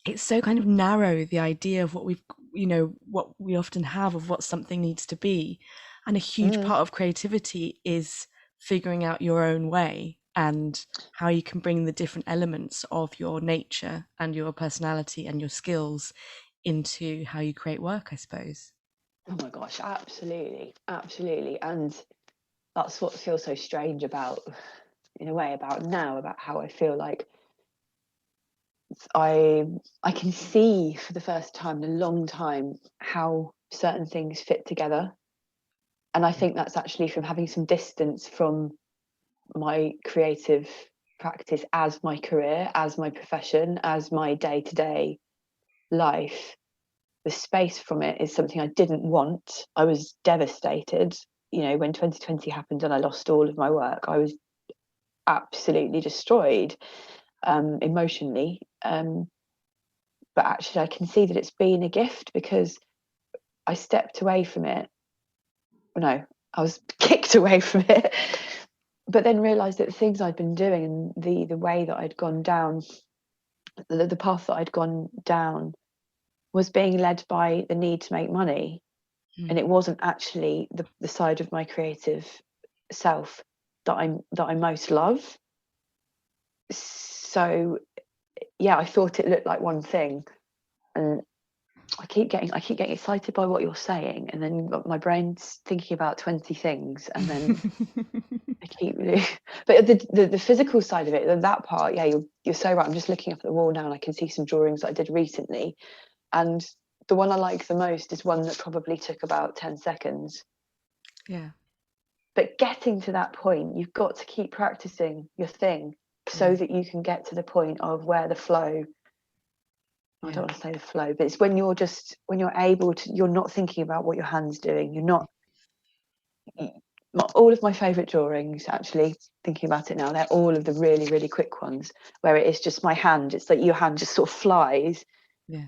it's so kind of narrow, the idea of what we've, you know, what we often have of what something needs to be. And a huge part of creativity is figuring out your own way and how you can bring the different elements of your nature and your personality and your skills into how you create work, I suppose. Oh my gosh, absolutely, absolutely. And that's what feels so strange about, in a way, about now, about how I feel like I can see for the first time in a long time how certain things fit together. And I think that's actually from having some distance from my creative practice as my career, as my profession, as my day-to-day life. The space from it is something I didn't want. I was devastated, you know, when 2020 happened and I lost all of my work. I was absolutely destroyed, emotionally. But actually, I can see that it's been a gift because I stepped away from it. No, I was kicked away from it, but then realised that the things I'd been doing and the way that I'd gone down, the path that I'd gone down, was being led by the need to make money. And it wasn't actually the side of my creative self that I most love. So yeah, I thought it looked like one thing, and I keep getting excited by what you're saying, and then my brain's thinking about 20 things, and then I keep really. But the physical side of it, that part, yeah, you're so right. I'm just looking up at the wall now, and I can see some drawings that I did recently, and the one I like the most is one that probably took about 10 seconds. Yeah. But getting to that point, you've got to keep practicing your thing so that you can get to the point of where the flow. I don't want to say the flow, but it's when you're able to, you're not thinking about what your hand's doing. You're not. All of my favourite drawings, actually, thinking about it now, they're all of the really, really quick ones where it is just my hand. It's like your hand just sort of flies. Yeah.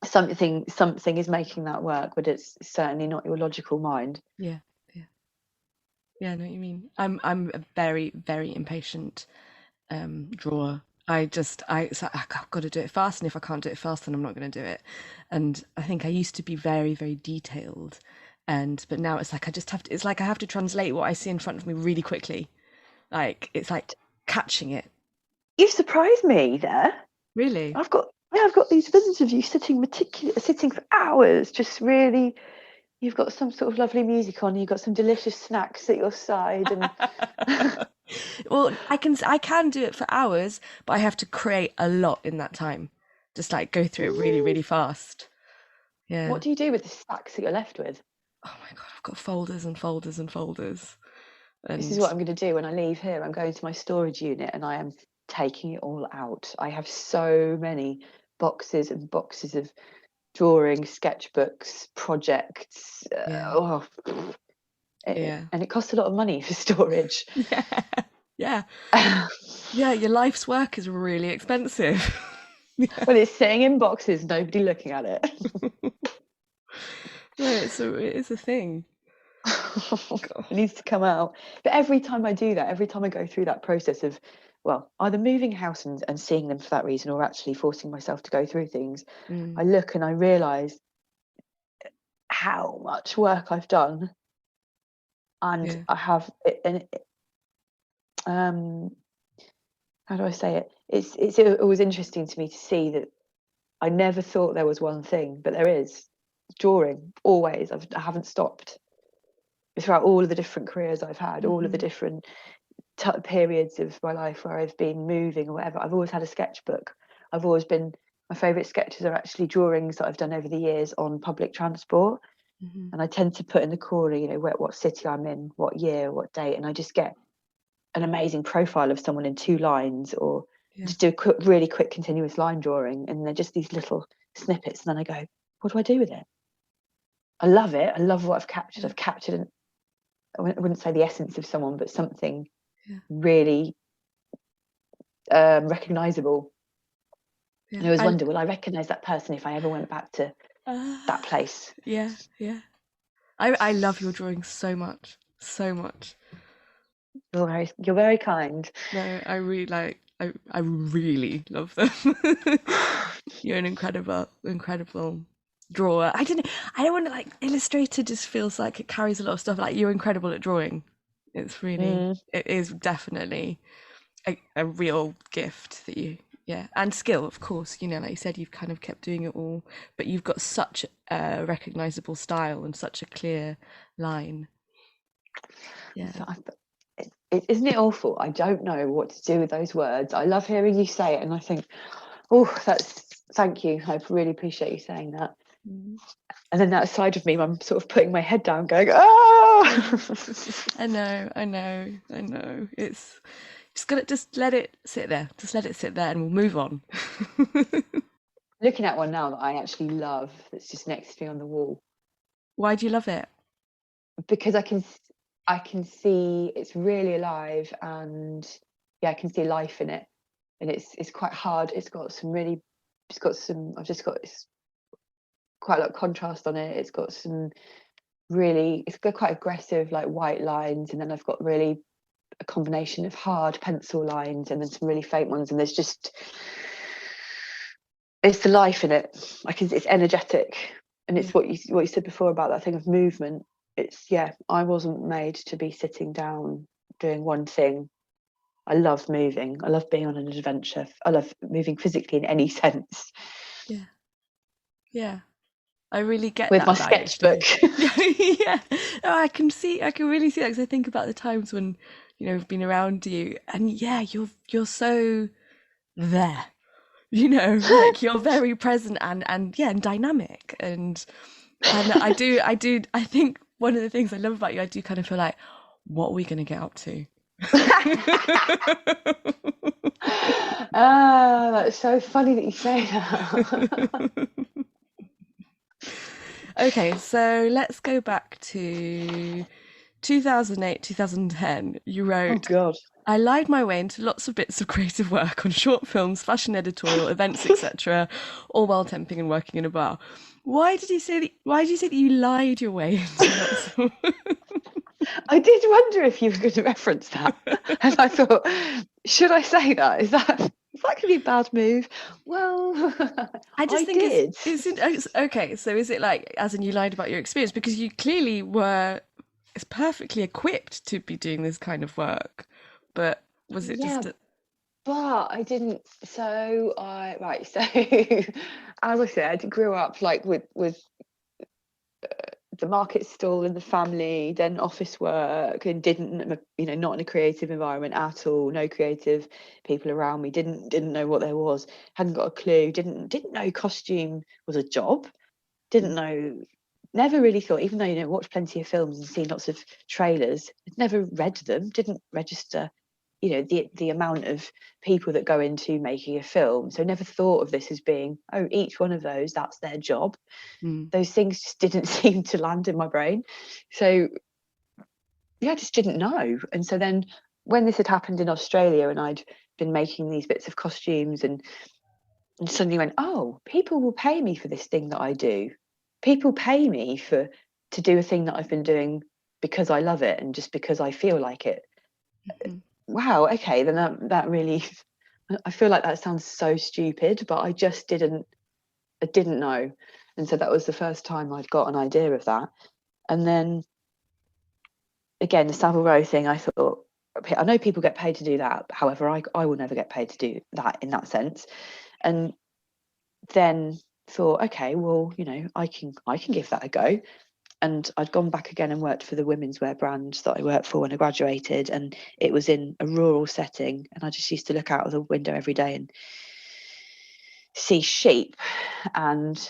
Something is making that work, but it's certainly not your logical mind. Yeah. I know what you mean. I'm a very, very impatient drawer. So I've got to do it fast, and if I can't do it fast, then I'm not going to do it. And I think I used to be very, very detailed, but now it's like I have to translate what I see in front of me really quickly. Like it's like catching it. You've surprised me there. Really? I've got these visions of you sitting for hours, just really. You've got some sort of lovely music on. You've got some delicious snacks at your side, and Well, I can do it for hours, but I have to create a lot in that time. Just like go through it really, really fast. Yeah. What do you do with the stacks that you're left with? Oh my God, I've got folders and folders and folders. This is what I'm going to do when I leave here. I'm going to my storage unit and I am taking it all out. I have so many boxes and boxes of drawings, sketchbooks, projects. Yeah. And it costs a lot of money for storage. Yeah. Yeah, your life's work is really expensive. Well, it's sitting in boxes, nobody looking at it. Yeah, it is a thing. It needs to come out. But every time I do that, every time I go through that process of, well, either moving house and seeing them for that reason, or actually forcing myself to go through things, I look and I realise how much work I've done. And I have it, and how do I say it? It's always interesting to me to see that I never thought there was one thing, but there is. Drawing, always. I haven't stopped throughout all of the different careers I've had, all of the different periods of my life where I've been moving or whatever. I've always had a sketchbook. My favourite sketches are actually drawings that I've done over the years on public transport. And I tend to put in the corner, you know, what city I'm in, what year, what date, and I just get an amazing profile of someone in 2 lines, or just do a really quick continuous line drawing, and they're just these little snippets, and then I go, what do I do with it? I love it. I love what I've captured. I've captured I wouldn't say the essence of someone, but something really recognisable. And I always wonder, will I recognise that person if I ever went back to that place? Yeah. I love your drawings so much. You're very kind. No, I really love them. You're an incredible drawer. I don't want to, like, illustrator just feels like it carries a lot of stuff. Like, you're incredible at drawing. It's really it is definitely a real gift that you and skill, of course, you know, like you said, you've kind of kept doing it all, but you've got such a recognizable style and such a clear line. Isn't it awful? I don't know what to do with those words. I love hearing you say it, and I think, thank you. I really appreciate you saying that. And then that side of me, I'm sort of putting my head down, going, oh. I know. It's just let it sit there. Just let it sit there, and we'll move on. Looking at one now that I actually love, that's just next to me on the wall. Why do you love it? Because I can see it's really alive, and I can see life in it, and it's quite hard. It's got quite a lot of contrast on it. It's got quite aggressive, like, white lines, and then I've got really a combination of hard pencil lines, and then some really faint ones, and it's the life in it. It's energetic, and it's what you said before about that thing of movement. I wasn't made to be sitting down doing one thing. I love moving. I love being on an adventure. I love moving physically in any sense. Yeah. I really get with that my sketchbook. Yeah. No, I can really see that, because I think about the times when, you know, I've been around you, and you're so there, you know, like you're very present and dynamic, and I think one of the things I love about you, I do kind of feel like, what are we going to get up to? That's so funny that you say that. Okay, so let's go back to 2008, 2010. You wrote, oh God, I lied my way into lots of bits of creative work on short films, fashion editorial, events, etc., all while temping and working in a bar. Why did you say that you lied your way into lots of... I did wonder if you were going to reference that, and I thought, should I say that? Is that that could be a bad move. Well, I just I think did. it's okay. So is it like, as in you lied about your experience, because you clearly were perfectly equipped to be doing this kind of work, but was it Yeah, just but I didn't. So so as I said, grew up like with the market stall in the family, then office work, and didn't, not in a creative environment at all. No creative people around me. Didn't know what there was. Hadn't got a clue. Didn't know costume was a job. Didn't know. Never really thought, even though watched plenty of films and seen lots of trailers, I'd never read them. Didn't register the amount of people that go into making a film. So never thought of this as being, oh, each one of those, that's their job. Those things just didn't seem to land in my brain. So yeah, I just didn't know. And so then when this had happened in Australia and I'd been making these bits of costumes and suddenly went, oh, people will pay me for this thing that I do. People pay me to do a thing that I've been doing because I love it and just because I feel like it. Wow, okay, then that really, I feel like that sounds so stupid, but I didn't know. And so that was the first time I'd got an idea of that. And then again, the Savile Row thing, I thought, I know people get paid to do that, however, I will never get paid to do that in that sense. And then thought, okay, well, I can give that a go. And I'd gone back again and worked for the women's wear brand that I worked for when I graduated, and it was in a rural setting, and I just used to look out of the window every day and see sheep, and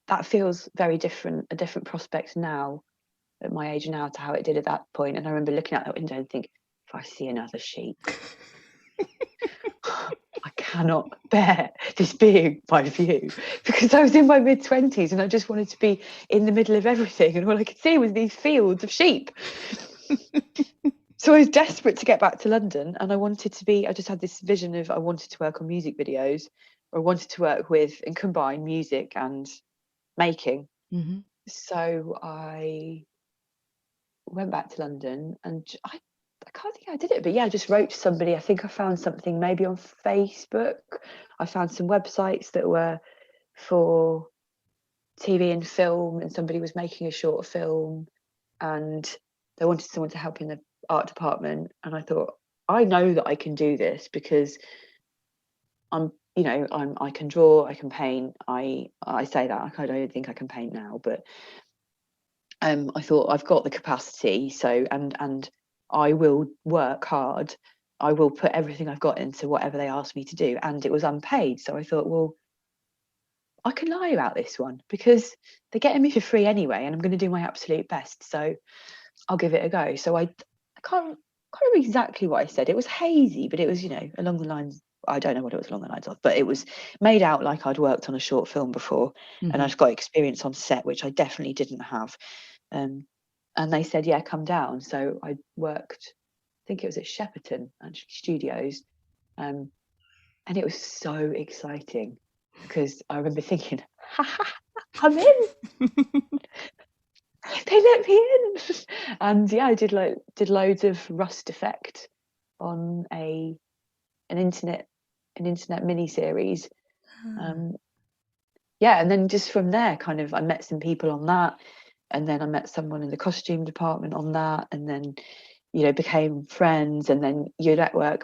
that feels very different, a different prospect now at my age now to how it did at that point. And I remember looking out that window and think, if I see another sheep, I cannot bear this being my view, because I was in my mid-20s and I just wanted to be in the middle of everything, and all I could see was these fields of sheep. So I was desperate to get back to London, and I just had this vision of, I wanted to work on music videos, or I wanted to work with and combine music and making. So I went back to London, and I can't think I did it, but yeah, I just wrote to somebody. I think I found something maybe on Facebook. I found some websites that were for TV and film, and somebody was making a short film and they wanted someone to help in the art department. And I thought, I know that I can do this because I can draw, I can paint. I say that, I don't think I can paint now, but I thought I've got the capacity, so and I will work hard. I will put everything I've got into whatever they asked me to do, and it was unpaid. So I thought, well, I can lie about this one because they're getting me for free anyway, and I'm going to do my absolute best. So I'll give it a go. So I can't remember exactly what I said. It was hazy, but it was along the lines. I don't know what it was along the lines of, but it was made out like I'd worked on a short film before, and I'd got experience on set, which I definitely didn't have. And they said, yeah, come down. So I worked, I think it was at Shepperton actually Studios, and it was so exciting because I remember thinking, I'm in. They let me in. And yeah, I did loads of rust effect on an internet mini series. Yeah, and then just from there, kind of, I met some people on that, and then I met someone in the costume department on that, and then became friends. And then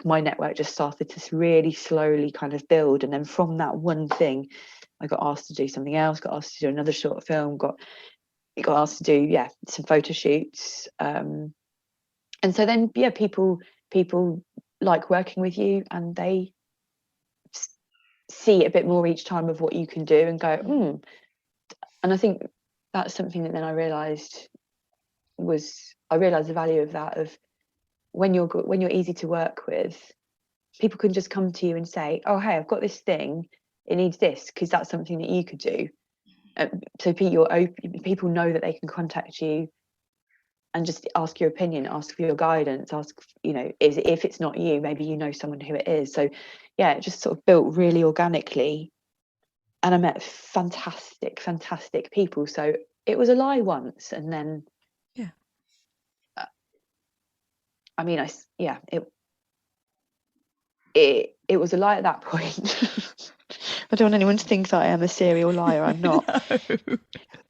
my network just started to really slowly kind of build. And then from that one thing, I got asked to do something else, got asked to do another short film, got asked to do some photo shoots, and so then people like working with you, and they see a bit more each time of what you can do and go, and I think that's something that then I realized the value of that, of when you're easy to work with, people can just come to you and say, oh, hey, I've got this thing, it needs this, because that's something that you could do. So people know that they can contact you and just ask your opinion, ask for your guidance, ask, if it's not you, maybe someone who it is. So yeah, it just sort of built really organically, and I met fantastic people. So it was a lie once, and then it it was a lie at that point. I don't want anyone to think that I am a serial liar. I'm not. No.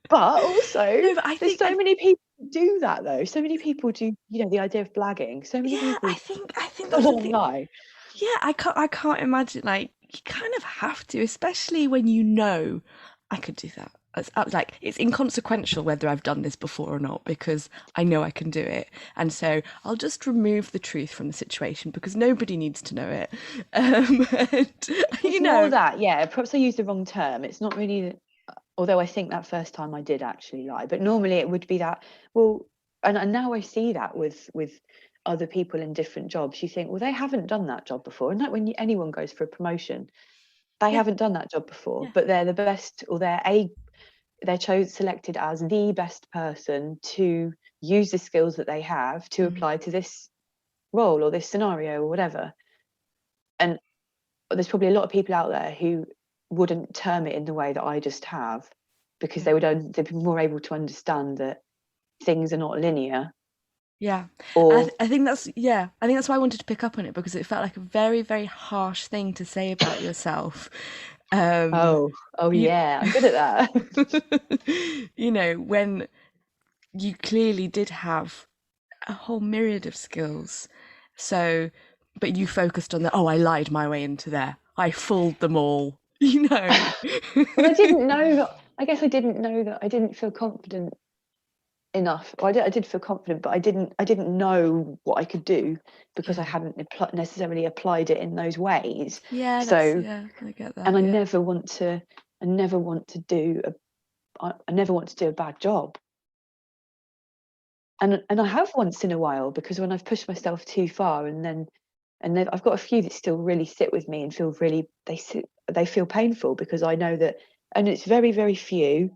But also, No, but I there's think so many people who do that though. So many people do, the idea of blagging. So many yeah, people I think full that's the on thing. lie. Yeah, I can't imagine, like, you kind of have to, especially when you know I could do that. Like, it's inconsequential whether I've done this before or not because I know I can do it, and so I'll just remove the truth from the situation because nobody needs to know it. And, It's more that, yeah. Perhaps I used the wrong term. It's not really. Although I think that first time I did actually lie, but normally it would be that. Well, and now I see that with other people in different jobs. You think, well, they haven't done that job before, and like when anyone goes for a promotion, they yeah, haven't done that job before, yeah, but they're the best, or they're selected as the best person to use the skills that they have to apply to this role or this scenario or whatever. And there's probably a lot of people out there who wouldn't term it in the way that I just have, because yeah. they'd be more able to understand that things are not linear. Yeah, and Or I think that's I think that's why I wanted to pick up on it because it felt like a very, very harsh thing to say about yourself. Um, oh you, yeah, I'm good at that. when you clearly did have a whole myriad of skills, so but you focused on the I lied my way into there, I fooled them all, Well, I didn't know that. I guess I didn't know that. I didn't feel confident enough. Well, I did feel confident, but I didn't know what I could do because I Yeah, hadn't necessarily applied it in those ways. yeah, So, I get and that. Yeah, I never want to do I never want to do a bad job. And I have once in a while, because when I've pushed myself too far, and I've got a few that still really sit with me and feel really they feel painful, because I know that, and it's very, very few.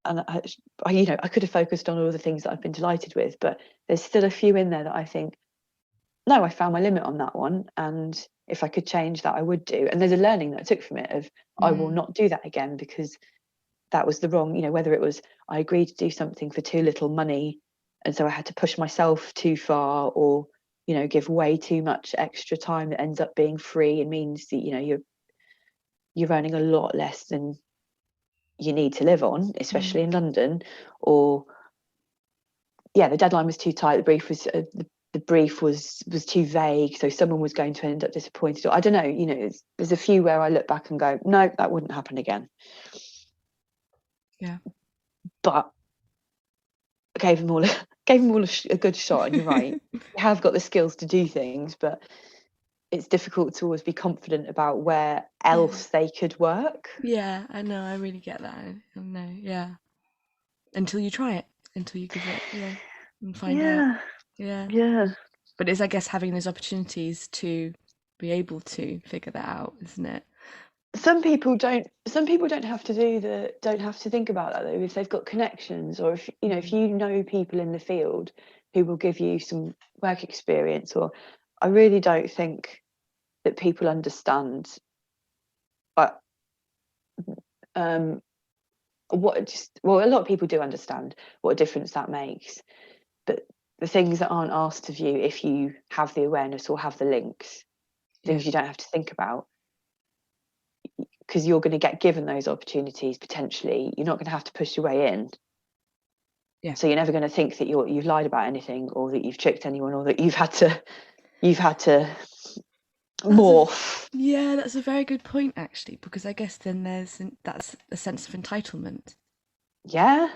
And I could have focused on all the things that I've been delighted with, but there's still a few in there that I think, no, I found my limit on that one, and if I could change that, I would do. And there's a learning that I took from it of, I will not do that again, because that was the wrong, whether it was I agreed to do something for too little money, and so I had to push myself too far, or give way too much extra time that ends up being free and means that you're earning a lot less than you need to live on, especially in London. Or the deadline was too tight, the brief was too vague, so someone was going to end up disappointed. Or I don't know, there's a few where I look back and go, no, that wouldn't happen again. yeah. But I gave them all a good shot. And you're right, you have got the skills to do things, but it's difficult to always be confident about where Yeah. else they could work. Yeah, I know, I really get that. I know, yeah. Until you try it, until you give it, and find out. Yeah, Yeah. yeah. But it's, I guess, having those opportunities to be able to figure that out, isn't it? Some people don't have to think about that though, if they've got connections, or if you know people in the field who will give you some work experience. Or I really don't think that people understand but a lot of people do understand what a difference that makes, but the things that aren't asked of you, if you have the awareness or have the links, Yeah. things you don't have to think about, because you're going to get given those opportunities. Potentially you're not going to have to push your way in, Yeah. so you're never going to think that you've lied about anything, or that you've tricked anyone, or that you've had to morph. Yeah, that's a very good point, actually, because I guess then that's a sense of entitlement. Yeah,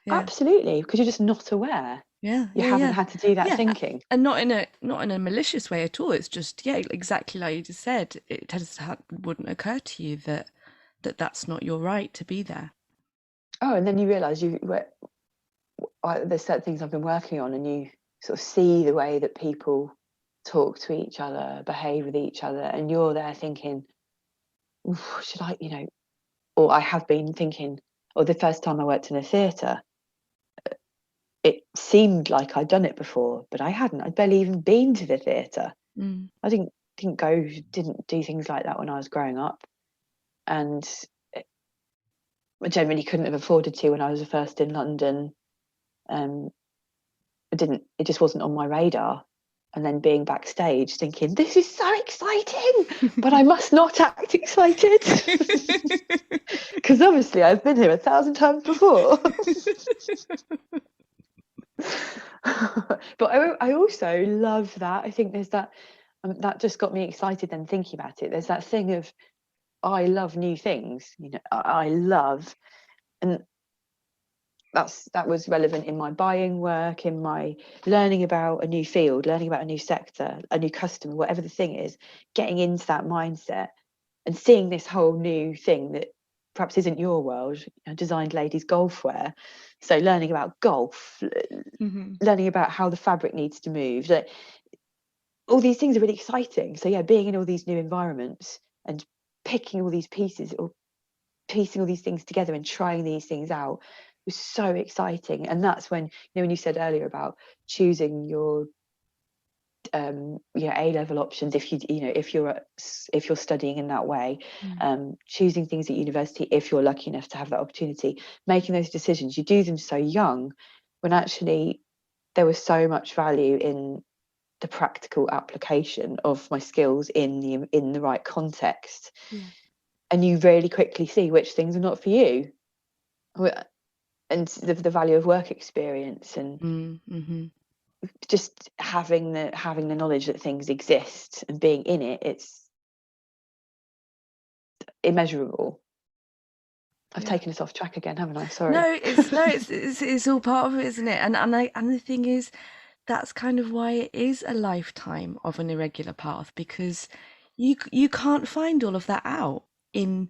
Yeah. absolutely, because you're just not aware. Yeah, You yeah, haven't yeah. had to do that Yeah, thinking. and not in a malicious way at all. It's just, yeah, exactly like you just said. It just wouldn't occur to you that's not your right to be there. Oh, and then you realise there's certain things I've been working on, and you sort of see the way that people talk to each other, behave with each other, and you're there thinking, should I, or I have been thinking, or the first time I worked in a theatre, it seemed like I'd done it before, but I hadn't. I'd barely even been to the theatre. Mm. I didn't do things like that when I was growing up, and I generally couldn't have afforded to when I was first in London. It just wasn't on my radar. and then being backstage thinking, this is so exciting, but I must not act excited. Because obviously I've been here 1,000 times before. But I also love that. I think there's that, that just got me excited then thinking about it. There's that thing of, I love new things, you know, I love, and that was relevant in my buying work, in my learning about a new field, learning about a new sector, a new customer, whatever the thing is, getting into that mindset and seeing this whole new thing that perhaps isn't your world, you know, designed ladies golf wear. So learning about golf, learning about how the fabric needs to move, like, all these things are really exciting. So yeah, being in all these new environments and picking all these pieces or piecing all these things together and trying these things out was so exciting. And that's when, you know, when you said earlier about choosing your A-level options, if you're studying in that way, choosing things at university if you're lucky enough to have that opportunity, making those decisions, you do them so young, when actually there was so much value in the practical application of my skills in the right context. And you really quickly see which things are not for you, and the value of work experience, and just having the knowledge that things exist and being in it, it's immeasurable. I've taken us off track again, haven't I? Sorry. No, it's all part of it, isn't it? And the thing is, that's kind of why it is a lifetime of an irregular path, because you can't find all of that out in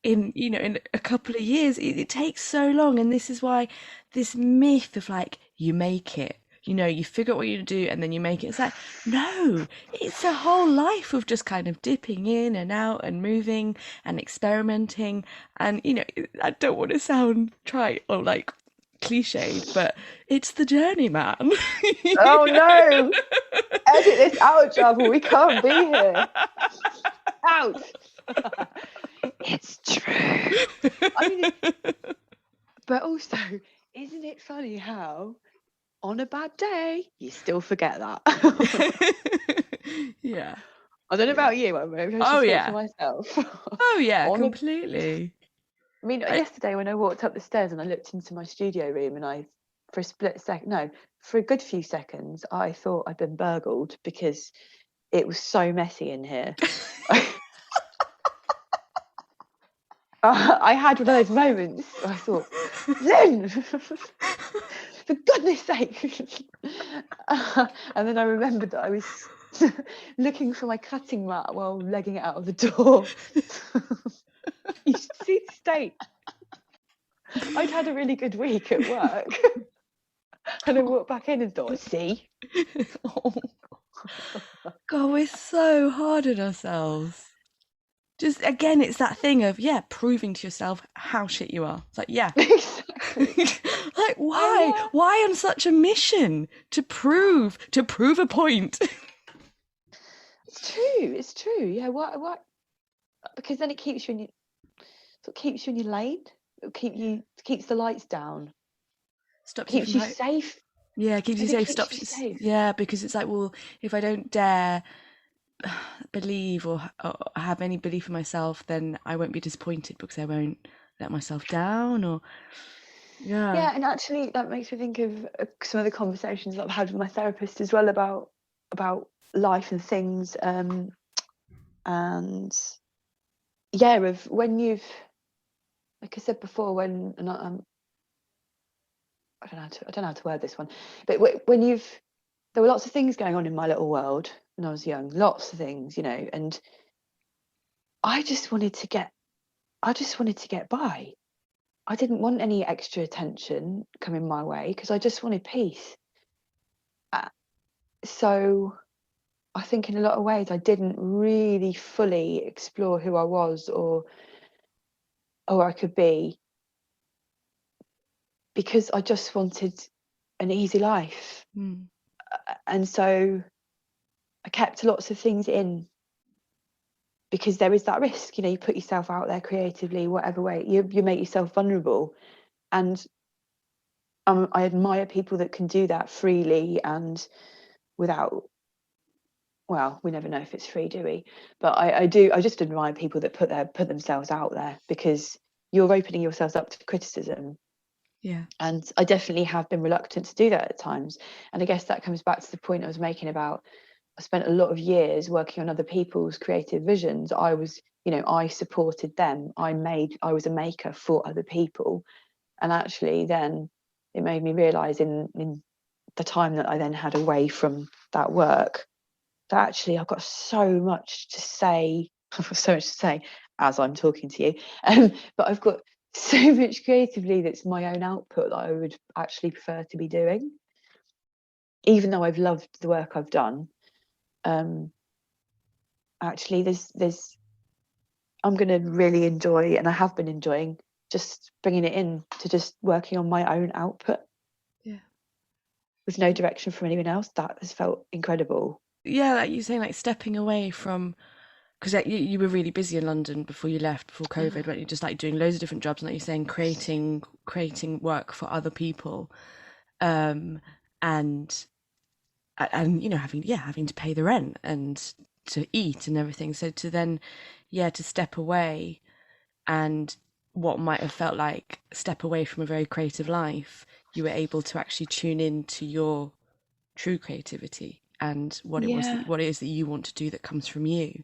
in a couple of years. It takes so long, and this is why this myth of like, you make it, you figure out what you do and then you make it. It's like, no, it's a whole life of just kind of dipping in and out and moving and experimenting. And I don't want to sound trite or like cliched, but it's the journey, man. Oh no, edit this out, Java, we can't be here. Out. It's true. I mean, but also, isn't it funny how on a bad day you still forget that? Yeah. I don't know about you, I should speak for myself. Oh yeah, completely. I mean, yesterday when I walked up the stairs and I looked into my studio room, and for a good few seconds, I thought I'd been burgled because it was so messy in here. I had one of those moments where I thought, Lynne, for goodness sake. And then I remembered that I was looking for my cutting mat while legging it out of the door. You should see the state. I'd had a really good week at work. And I walked back in and thought, see? God, we're so hard on ourselves. Just, again, it's that thing of, proving to yourself how shit you are. It's like, Exactly. Like, why? Why on such a mission to prove a point? It's true. Yeah, what? Because then it keeps you in your lane. It'll keeps the lights down. Keeps you safe. Yeah, keeps you safe. Stops you safe. Yeah, because it's like, well, if I don't dare believe or have any belief in myself, then I won't be disappointed because I won't let myself down. Or yeah, and actually that makes me think of some of the conversations that I've had with my therapist as well about life and things, and of when you've, like I said before, when I don't know how to word this one, but when there were lots of things going on in my little world when I was young, lots of things, and I just wanted to get by. I didn't want any extra attention coming my way because I just wanted peace. So I think in a lot of ways I didn't really fully explore who I was or I could be, because I just wanted an easy life. And so I kept lots of things in, because there is that risk, you put yourself out there creatively, whatever way, you make yourself vulnerable. And I admire people that can do that freely and without well, we never know if it's free, do we? But I just admire people that put themselves out there, because you're opening yourselves up to criticism. Yeah. And I definitely have been reluctant to do that at times. And I guess that comes back to the point I was making about, I spent a lot of years working on other people's creative visions. I was, I supported them. I was a maker for other people. And actually then it made me realise in the time that I then had away from that work, that actually I've got so much to say. I've got so much to say as I'm talking to you. But I've got so much creatively that's my own output that I would actually prefer to be doing. Even though I've loved the work I've done, actually there's I'm going to really enjoy, and I have been enjoying, just bringing it in to just working on my own output. Yeah. With no direction from anyone else. That has felt incredible. Yeah, like you're saying, like stepping away from, because you were really busy in London before you left, before COVID, weren't you? Just like doing loads of different jobs, and like you're saying, creating work for other people, and having to pay the rent and to eat and everything. So to then, to step away, and what might have felt like step away from a very creative life, you were able to actually tune in to your true creativity and what it is that you want to do that comes from you.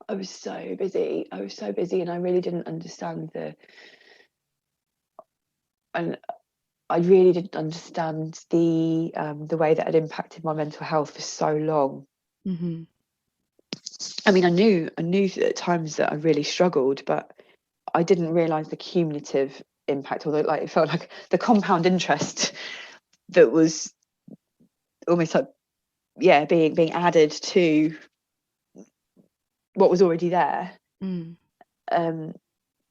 I was so busy. And I really didn't understand and I really didn't understand the way that had impacted my mental health for so long. Mm-hmm. I mean, I knew at times that I really struggled, but I didn't realise the cumulative impact, although like it felt like the compound interest that was almost like being added to what was already there.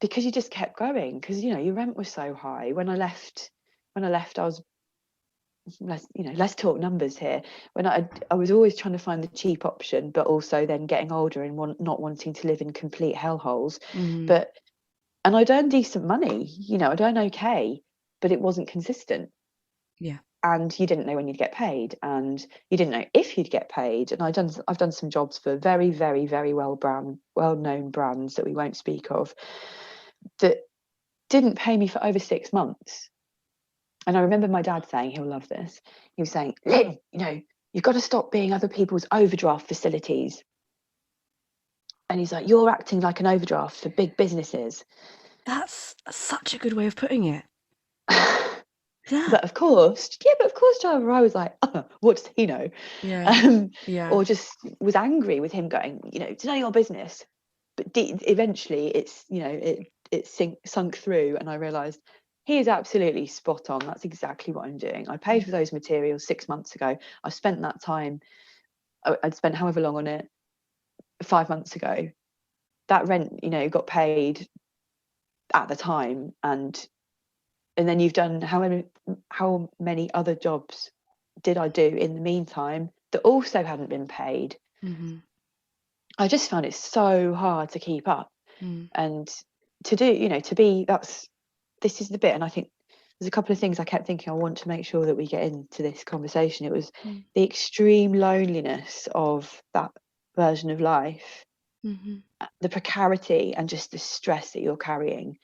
Because you just kept going, because your rent was so high. When I left I was, let's talk numbers here. When I was always trying to find the cheap option, but also then getting older and not wanting to live in complete hellholes. And I'd earn decent money, I'd earn okay, but it wasn't consistent. Yeah. And you didn't know when you'd get paid, and you didn't know if you'd get paid. And I've done some jobs for very, very, very well-known brands that we won't speak of, that didn't pay me for over 6 months. And I remember my dad saying, he'll love this, he was saying, Lynn, you've got to stop being other people's overdraft facilities. And he's like, you're acting like an overdraft for big businesses. That's such a good way of putting it. Yeah. But of course, Java, I was like, what does he know? Or just was angry with him going, it's none of your business. But eventually it's, it sunk through, and I realised he is absolutely spot on. That's exactly what I'm doing. I paid for those materials 6 months ago. I spent that time, I'd spent however long on it 5 months ago. That rent, got paid at the time, and then you've done how many other jobs did I do in the meantime that also hadn't been paid? I just found it so hard to keep up, and to do, this is the bit. And I think there's a couple of things I kept thinking I want to make sure that we get into this conversation. It was the extreme loneliness of that version of life, the precarity, and just the stress that you're carrying,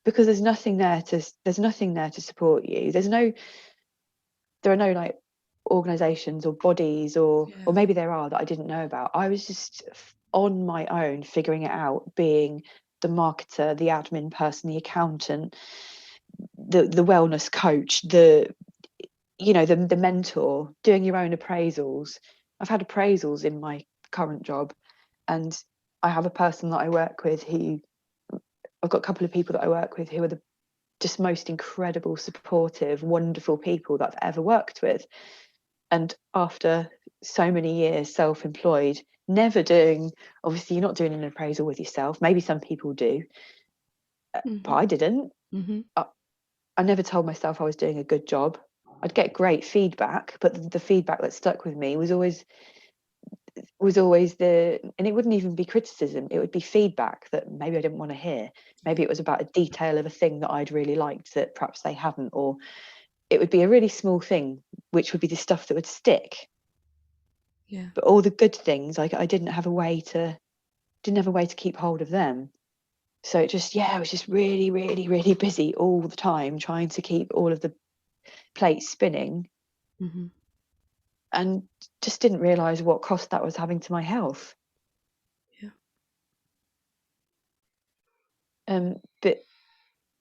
because there's nothing there to support you. There are no like organizations or bodies or maybe there are that I didn't know about. I was just on my own figuring it out, being the marketer, the admin person, the accountant, the wellness coach, the mentor, doing your own appraisals. I've had appraisals in my current job, and I have a person that I work with I've got a couple of people that I work with who are the just most incredible, supportive, wonderful people that I've ever worked with. And after so many years self-employed, obviously you're not doing an appraisal with yourself. Maybe some people do, but I didn't. I never told myself I was doing a good job. I'd get great feedback, but the feedback that stuck with me was always and it wouldn't even be criticism, it would be feedback that maybe I didn't want to hear. Maybe it was about a detail of a thing that I'd really liked that perhaps they hadn't, or it would be a really small thing, which would be the stuff that would stick. Yeah. But all the good things, I didn't have a way to keep hold of them. So it just, I was just really, really, really busy all the time trying to keep all of the plates spinning, Mm-hmm. and just didn't realise what cost that was having to my health. Yeah. But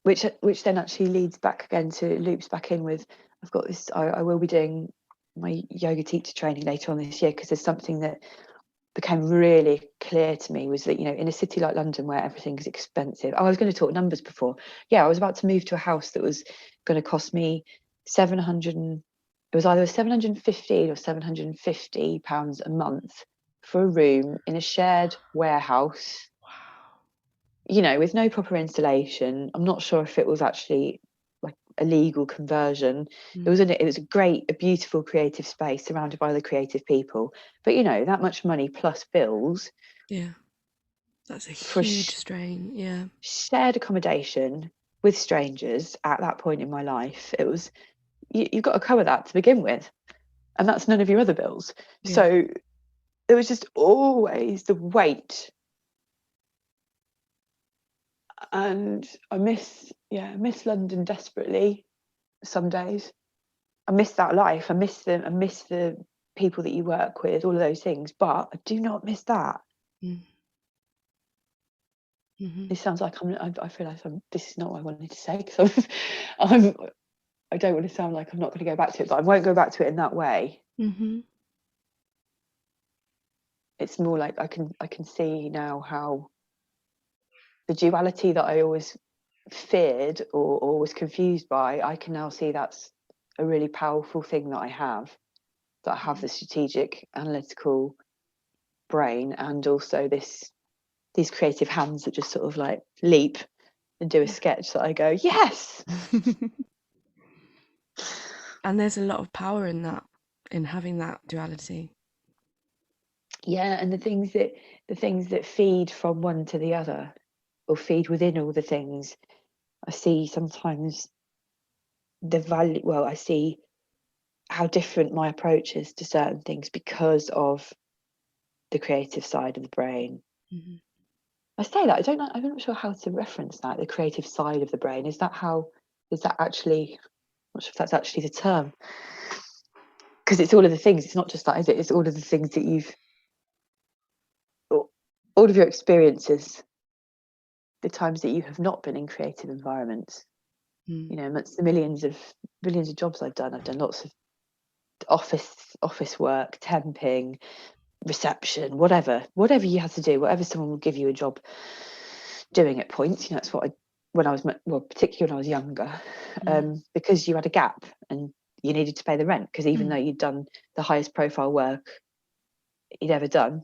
which then actually loops back in with, I've got this, I will be doing my yoga teacher training later on this year, because there's something that became really clear to me, was that, in a city like London where everything is expensive. I was going to talk numbers before. I was about to move to a house that was going to cost me 700, it was either 715 or 750 pounds a month for a room in a shared warehouse. Wow. With no proper installation. I'm not sure if it was actually like a legal conversion. It was a great, a beautiful creative space surrounded by the creative people. But that much money plus bills. Yeah. That's a For huge strain. Yeah. shared accommodation with strangers at that point in my life. It was, you've got to cover that to begin with, and that's none of your other bills. Yeah. So it was just always the weight. And I miss London desperately some days. I miss that life. I miss the people that you work with, all of those things. But I do not miss that. Mm-hmm. This sounds like I feel like this is not what I wanted to say, because I don't want to sound like I'm not going to go back to it, but I won't go back to it in that way. Mm-hmm. It's more like I can see now how the duality that I always feared or was confused by, I can now see that's a really powerful thing that I have the strategic, analytical brain, and also these creative hands that just sort of like leap and do a sketch that I go, yes. And there's a lot of power in that, in having that duality. And the things that feed from one to the other, or feed within all the things. I see sometimes the value, I see how different my approach is to certain things because of the creative side of the brain. Mm-hmm. I say that, I don't know, I'm not sure how to reference that, the creative side of the brain. Is that actually, I'm not sure if that's actually the term, because it's all of the things, it's not just that, is it? It's all of the things that all of your experiences, the times that you have not been in creative environments. It's the millions of jobs I've done lots of office work, temping, reception, whatever you had to do, whatever someone will give you a job doing at points. That's what when I was, particularly when I was younger, because you had a gap and you needed to pay the rent, because even though you'd done the highest profile work you'd ever done,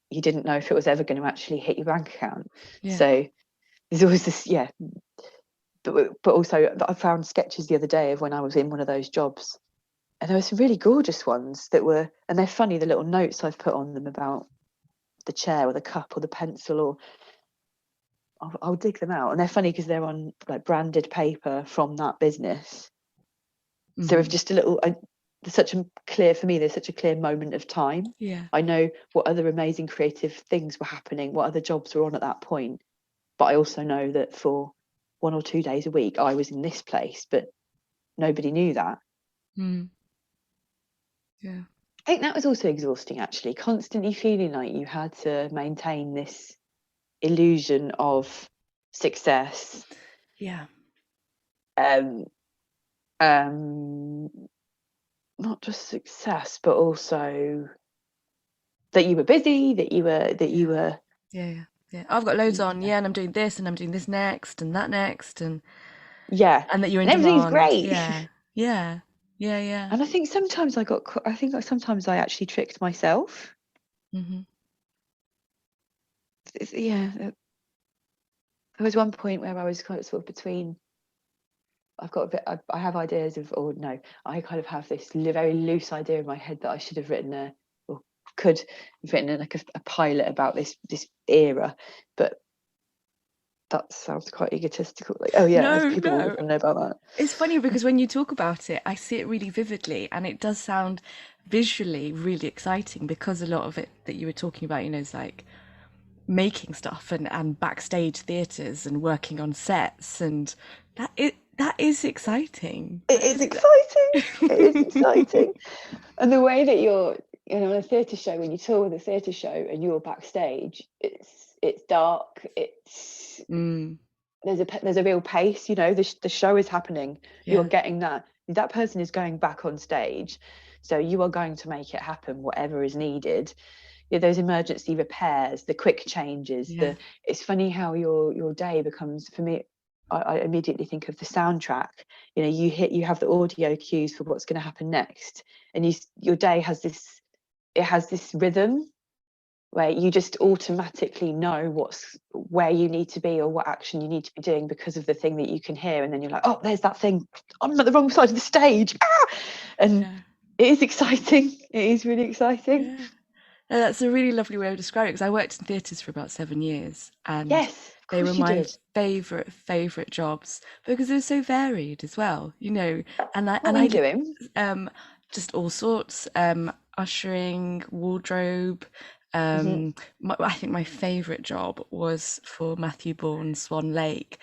you didn't know if it was ever going to actually hit your bank account. So there's always this, but also I found sketches the other day of when I was in one of those jobs, and there were some really gorgeous ones that were, and they're funny, the little notes I've put on them about the chair or the cup or the pencil, or I'll dig them out, and they're funny because they're on like branded paper from that business. So if just a little, there's such a clear moment of time. I know what other amazing creative things were happening, what other jobs were on at that point, but I also know that for 1 or 2 days a week I was in this place, but nobody knew that. I think that was also exhausting, actually, constantly feeling like you had to maintain this illusion of success. Not just success, but also that you were busy, that you were I've got loads on, and I'm doing this and I'm doing this next and that next, and that you're in everything's demand. great. And I think sometimes sometimes I actually tricked myself. There was one point where I was kind of sort of between, I have ideas of, or no, I kind of have this very loose idea in my head that I should have written could have written like a pilot about this era, but That sounds quite egotistical. Like, oh yeah, No, people no. want to know about that. It's funny because when you talk about it, I see it really vividly, and it does sound visually really exciting because a lot of it that you were talking about, is like making stuff and backstage theatres and working on sets, and that is exciting. It is exciting. It is exciting. And the way that you're, on a theatre show, when you tour with a theatre show and you're backstage, it's dark. There's a real pace. The show is happening. Yeah. You're getting that person is going back on stage, so you are going to make it happen, whatever is needed. Those emergency repairs, the quick changes. Yeah. It's funny how your day becomes, for me, I immediately think of the soundtrack. You have the audio cues for what's going to happen next, and your day has this rhythm where you just automatically know where you need to be or what action you need to be doing because of the thing that you can hear, and then you're like, oh, there's that thing, I'm at the wrong side of the stage. And it is exciting. It is really exciting. Yeah. No, that's a really lovely way of describing it, because I worked in theatres for about 7 years, and yes, they were my did. favourite jobs because they were so varied as well, And what were you doing? Just all sorts, ushering, wardrobe. I think my favourite job was for Matthew Bourne's Swan Lake,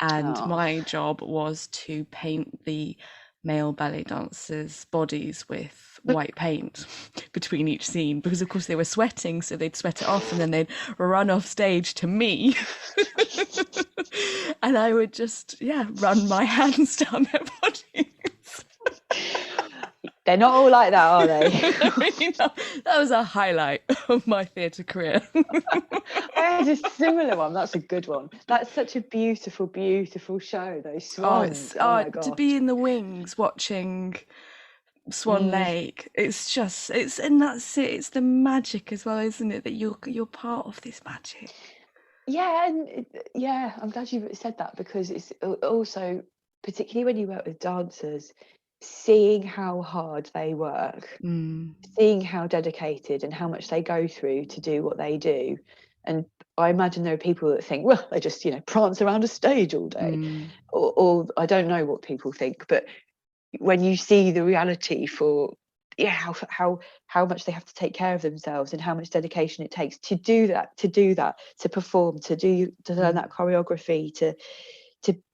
and my job was to paint the male ballet dancers' bodies with white paint between each scene, because of course they were sweating, so they'd sweat it off and then they'd run off stage to me. And I would just run my hands down their bodies. They're not all like that, are they? That was a highlight of my theatre career. I had a similar one. That's a good one. That's such a beautiful, beautiful show, those swans. Oh my God. To be in the wings watching Swan Lake, it's that's it. It's the magic as well, isn't it? That you're part of this magic. Yeah, and I'm glad you said that, because it's also, particularly when you work with dancers, seeing how hard they work, seeing how dedicated and how much they go through to do what they do. And I imagine there are people that think, well, they just prance around a stage all day, or I don't know what people think, but when you see the reality for how much they have to take care of themselves and how much dedication it takes to do that, to perform, to learn that choreography, to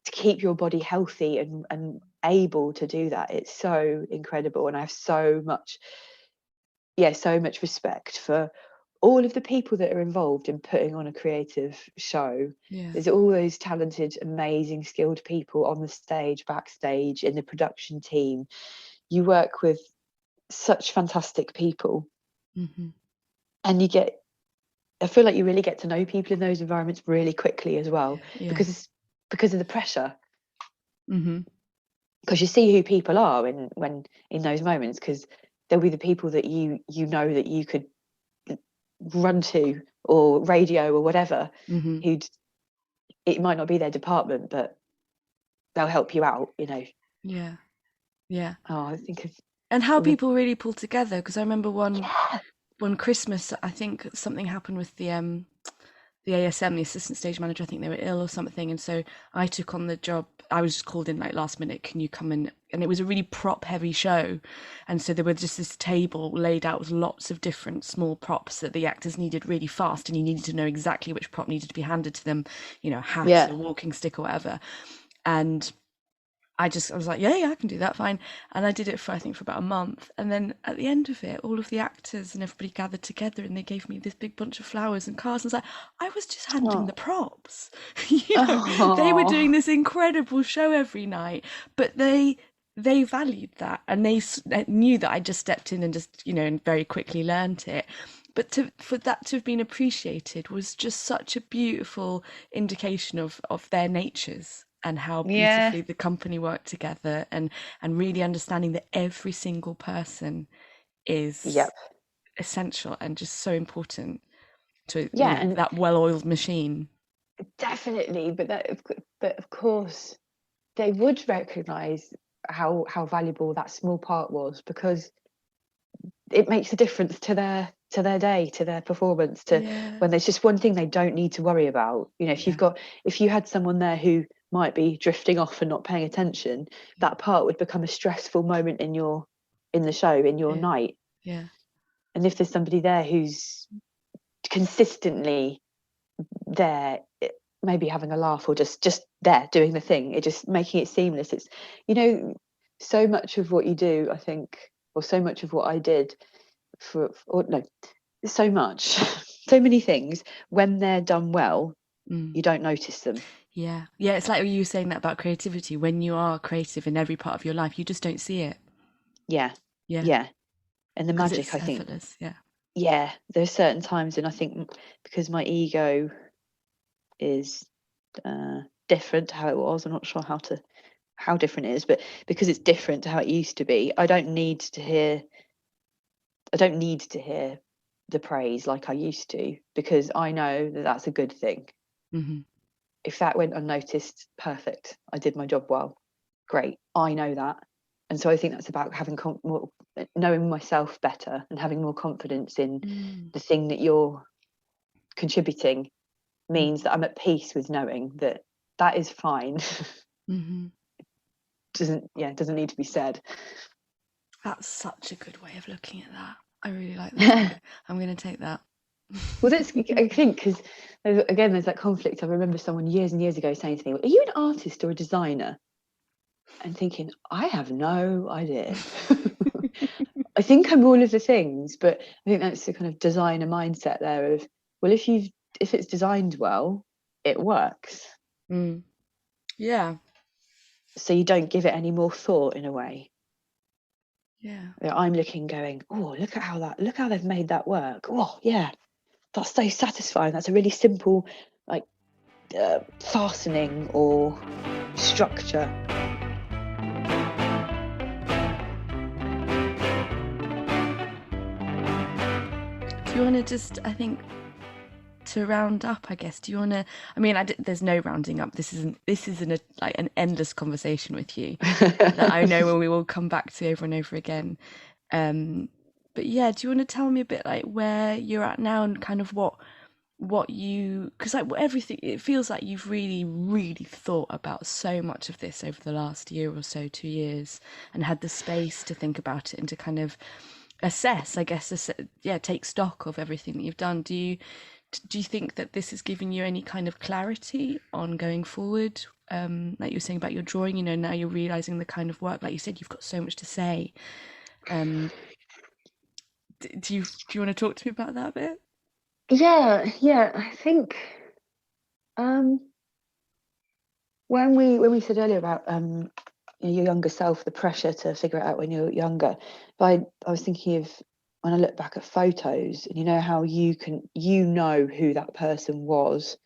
keep your body healthy and able to do that, it's so incredible. And I have so much respect for all of the people that are involved in putting on a creative show. There's all those talented, amazing, skilled people on the stage, backstage, in the production team. You work with such fantastic people, and I feel like you really get to know people in those environments really quickly as well, because of the pressure. Because you see who people are when in those moments, because there'll be the people that you know that you could run to, or radio or whatever, it might not be their department, but they'll help you out, I think of, and how people really pull together, because I remember one Christmas, I think something happened with the ASM, the assistant stage manager. I think they were ill or something, and so I took on the job. I was just called in like last minute, can you come in? And it was a really prop heavy show, and so there was just this table laid out with lots of different small props that the actors needed really fast, and you needed to know exactly which prop needed to be handed to them, hat or walking stick or whatever. And I was like, yeah, I can do that, fine. And I did it for about a month. And then at the end of it, all of the actors and everybody gathered together and they gave me this big bunch of flowers and cards. And I was like, I was just handling the props. They were doing this incredible show every night, but they valued that, and they knew that I just stepped in and just, and very quickly learned it. But for that to have been appreciated was just such a beautiful indication of their natures, and how beautifully the company worked together, and really understanding that every single person is essential and just so important to and that well-oiled machine. Definitely, but of course they would recognise how valuable that small part was, because it makes a difference to their to their day, to their performance, to when there's just one thing they don't need to worry about. You know, if you had someone there who might be drifting off and not paying attention, that part would become a stressful moment in the show, in your night. Yeah. And if there's somebody there who's consistently there, maybe having a laugh or just there doing the thing, it just making it seamless. It's, you know, so much of what you do, I think, or so much of what I did so many things, when they're done well, you don't notice them. Yeah, it's like you were saying that about creativity. When you are creative in every part of your life, you just don't see it. Yeah. And the magic, it's I think, effortless. There's certain times, and I think because my ego is different to how it was, I'm not sure how different it is, but because it's different to how it used to be, I don't need to hear the praise like I used to, because I know that that's a good thing. If that went unnoticed, perfect, I did my job well, great, I know that. And so I think that's about having knowing myself better and having more confidence in the thing that you're contributing, means that I'm at peace with knowing that is fine. Doesn't need to be said. That's such a good way of looking at that. I really like that. I'm going to take that. Well, that's, I think, because there's that conflict. I remember someone years and years ago saying to me, "Are you an artist or a designer?" And thinking, I have no idea. I think I'm all of the things, but I think that's the kind of designer mindset there of, well, if it's designed well, it works. Yeah. So you don't give it any more thought, in a way. Yeah. I'm looking, going, oh, look how they've made that work. Oh, yeah, that's so satisfying. That's a really simple, like, fastening or structure. Do you want to just, I think, to round up, I guess, do you want to, I mean, there's no rounding up. This isn't like an endless conversation with you that I know we will come back to over and over again. But yeah, do you want to tell me a bit like where you're at now and kind of what you, because like everything, it feels like you've really, really thought about so much of this over the last year or so, 2 years, and had the space to think about it and to kind of assess, I guess, take stock of everything that you've done. Do you think that this has given you any kind of clarity on going forward? Like you were saying about your drawing, you know, now you're realising the kind of work, like you said, you've got so much to say. Do you want to talk to me about that a bit? Yeah, I think when we said earlier about your younger self, the pressure to figure it out when you're younger, but I was thinking of when I look back at photos, and you know how you know who that person was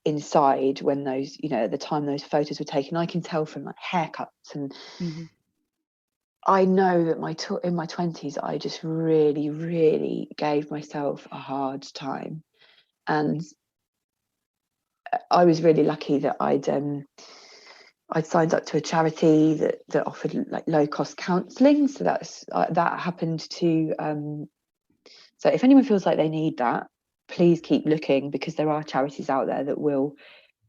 inside when those, you know, at the time those photos were taken. I can tell from like haircuts, and I know that in my 20s I just really, really gave myself a hard time, and I was really lucky that I'd signed up to a charity that offered like low cost counselling. So that happened to. So if anyone feels like they need that, please keep looking, because there are charities out there that will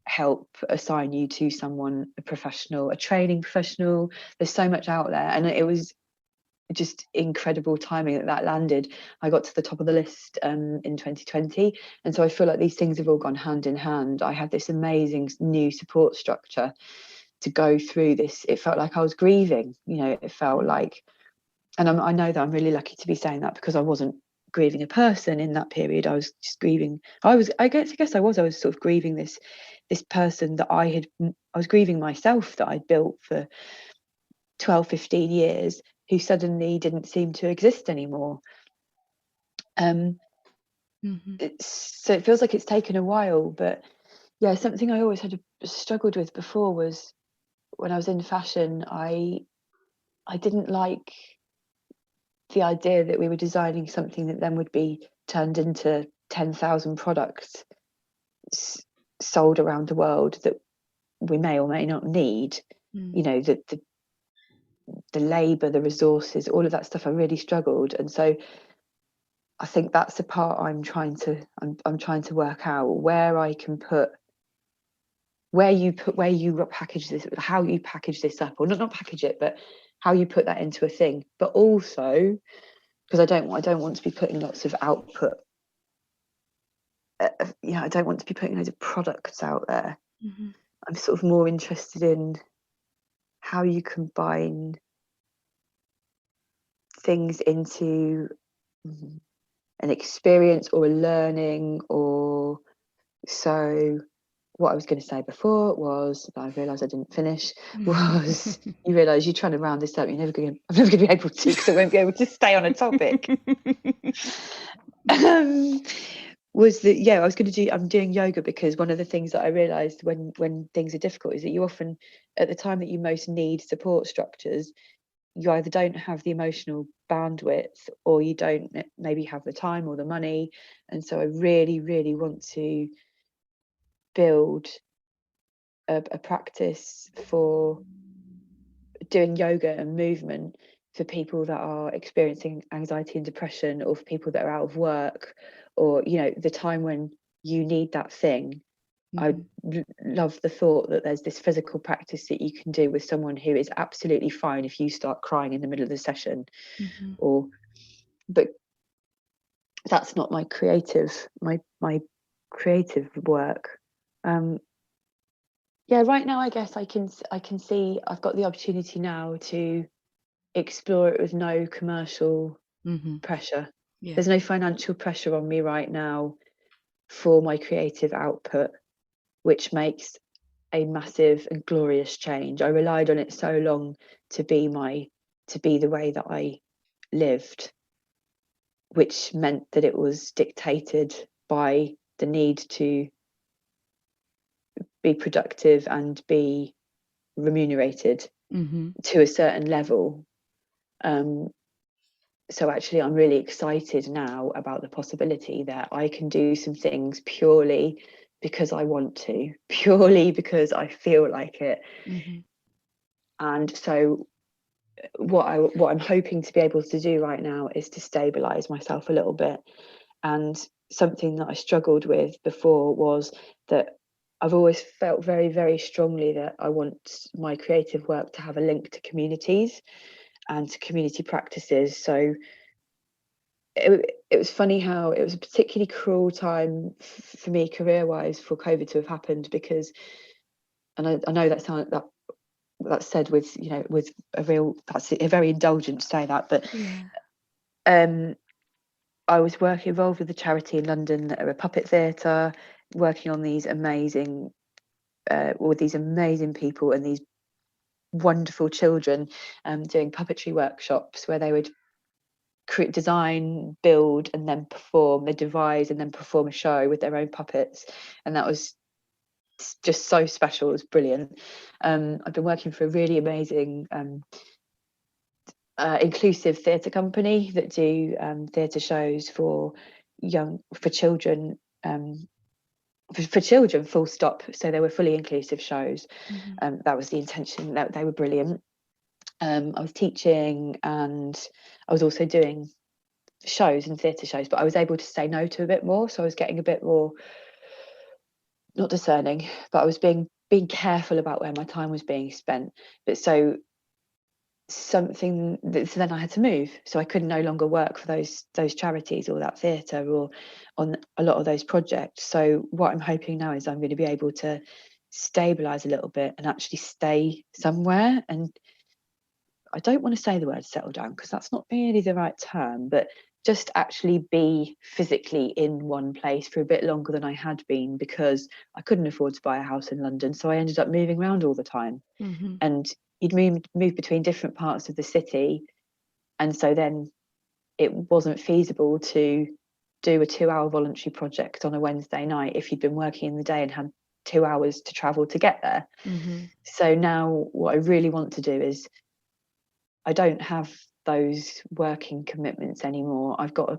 help assign you to someone, a professional, a training professional. There's so much out there, and it was just incredible timing that landed. I got to the top of the list in 2020, and so I feel like these things have all gone hand in hand. I had this amazing new support structure to go through this. It felt like I was grieving, you know, it felt like, and I know that I'm really lucky to be saying that, because I wasn't grieving a person in that period. I was just grieving, I guess I was sort of grieving this person that I was grieving myself, that I'd built for 12-15 years, who suddenly didn't seem to exist anymore. So it feels like it's taken a while, but yeah, something I always had struggled with before was when I was in fashion, I didn't like the idea that we were designing something that then would be turned into 10,000 products sold around the world that we may or may not need. You know, the labour, the resources, all of that stuff, I really struggled. And so I think that's the part I'm trying to work out, where I can put, where you package this, how you package this up, or not package it, but how you put that into a thing. But also, because I don't want to be putting lots of output. I don't want to be putting loads of products out there. Mm-hmm. I'm sort of more interested in how you combine things into an experience or a learning. Or so what I was going to say before was, that I realised I didn't finish, was you realise you're trying to round this up, I'm never going to be able to, because I won't be able to stay on a topic. Was that, I was going to do, I'm doing yoga because one of the things that I realised when things are difficult is that you often, at the time that you most need support structures, you either don't have the emotional bandwidth, or you don't maybe have the time or the money. And so I really, really want to build a practice for doing yoga and movement for people that are experiencing anxiety and depression, or for people that are out of work, or the time when you need that thing. I love the thought that there's this physical practice that you can do with someone who is absolutely fine if you start crying in the middle of the session. But that's not my creative work. Right now I guess I can see I've got the opportunity now to explore it with no commercial pressure. There's no financial pressure on me right now for my creative output, which makes a massive and glorious change. I relied on it so long to be the way that I lived, which meant that it was dictated by the need to be productive and be remunerated to a certain level. So actually I'm really excited now about the possibility that I can do some things purely because I want to, purely because I feel like it. And so what I'm hoping to be able to do right now is to stabilize myself a little bit. And something that I struggled with before was that I've always felt very, very strongly that I want my creative work to have a link to communities and to community practices. So it was funny how it was a particularly cruel time for me career-wise for COVID to have happened, because, and I know that's said with with that's a very indulgent to say that, but I was involved with a charity in London that are a puppet theatre, working on these amazing with these amazing people and these wonderful children, doing puppetry workshops where they would design, build, and then perform. They devise and then perform a show with their own puppets, and that was just so special. It was brilliant. I've been working for a really amazing inclusive theatre company that do theatre shows for children, for children, full stop. So they were fully inclusive shows. That was the intention. That they were brilliant. I was teaching, and I was also doing shows and theatre shows, but I was able to say no to a bit more. So I was getting a bit more, not discerning, but I was being careful about where my time was being spent. But so then I had to move, so I could no longer work for those charities or that theatre or on a lot of those projects. So what I'm hoping now is I'm going to be able to stabilize a little bit and actually stay somewhere. And I don't want to say the word settle down, because that's not really the right term, but just actually be physically in one place for a bit longer than I had been, because I couldn't afford to buy a house in London. So I ended up moving around all the time. And you'd move between different parts of the city. And so then it wasn't feasible to do a 2-hour voluntary project on a Wednesday night if you'd been working in the day and had 2 hours to travel to get there. So now what I really want to do is, I don't have those working commitments anymore. I've got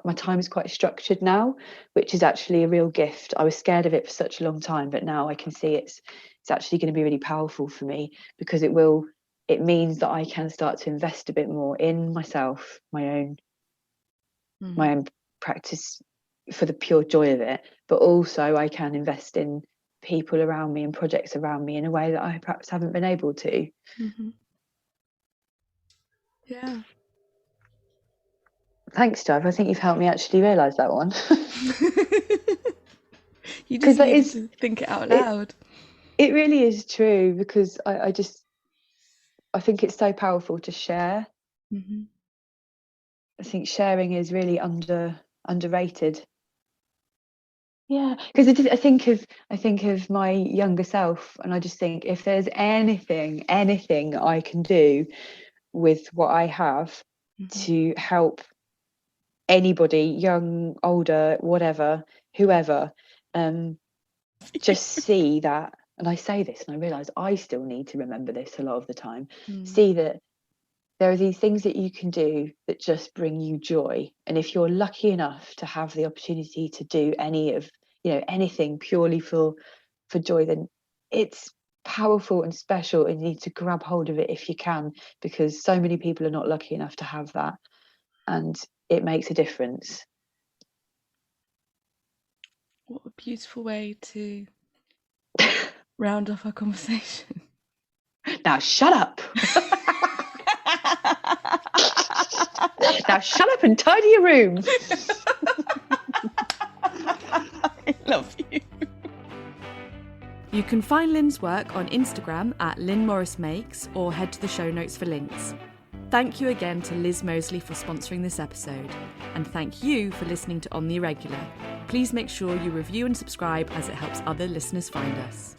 my time is quite structured now, which is actually a real gift. I was scared of it for such a long time, but now I can see it's actually going to be really powerful for me, because it means that I can start to invest a bit more in myself, my own my own practice for the pure joy of it, but also I can invest in people around me and projects around me in a way that I perhaps haven't been able to. Yeah. Thanks, Dave. I think you've helped me actually realise that one. You just needed to think it out loud. It really is true, because I think it's so powerful to share. I think sharing is really underrated. Yeah, because I think of my younger self, and I just think, if there's anything I can do with what I have to help anybody, young, older, whatever, whoever, just see that. And I say this and I realise I still need to remember this a lot of the time. See that there are these things that you can do that just bring you joy. And if you're lucky enough to have the opportunity to do anything purely for joy, then it's powerful and special, and you need to grab hold of it if you can, because so many people are not lucky enough to have that, and it makes a difference. What a beautiful way to round off our conversation. Now shut up. Now shut up and tidy your room. I love you. You can find Lynne's work on Instagram at Lynne Morris Makes, or head to the show notes for links. Thank you again to Liz Mosley for sponsoring this episode, and thank you for listening to On the Irregular. Please make sure you review and subscribe, as it helps other listeners find us.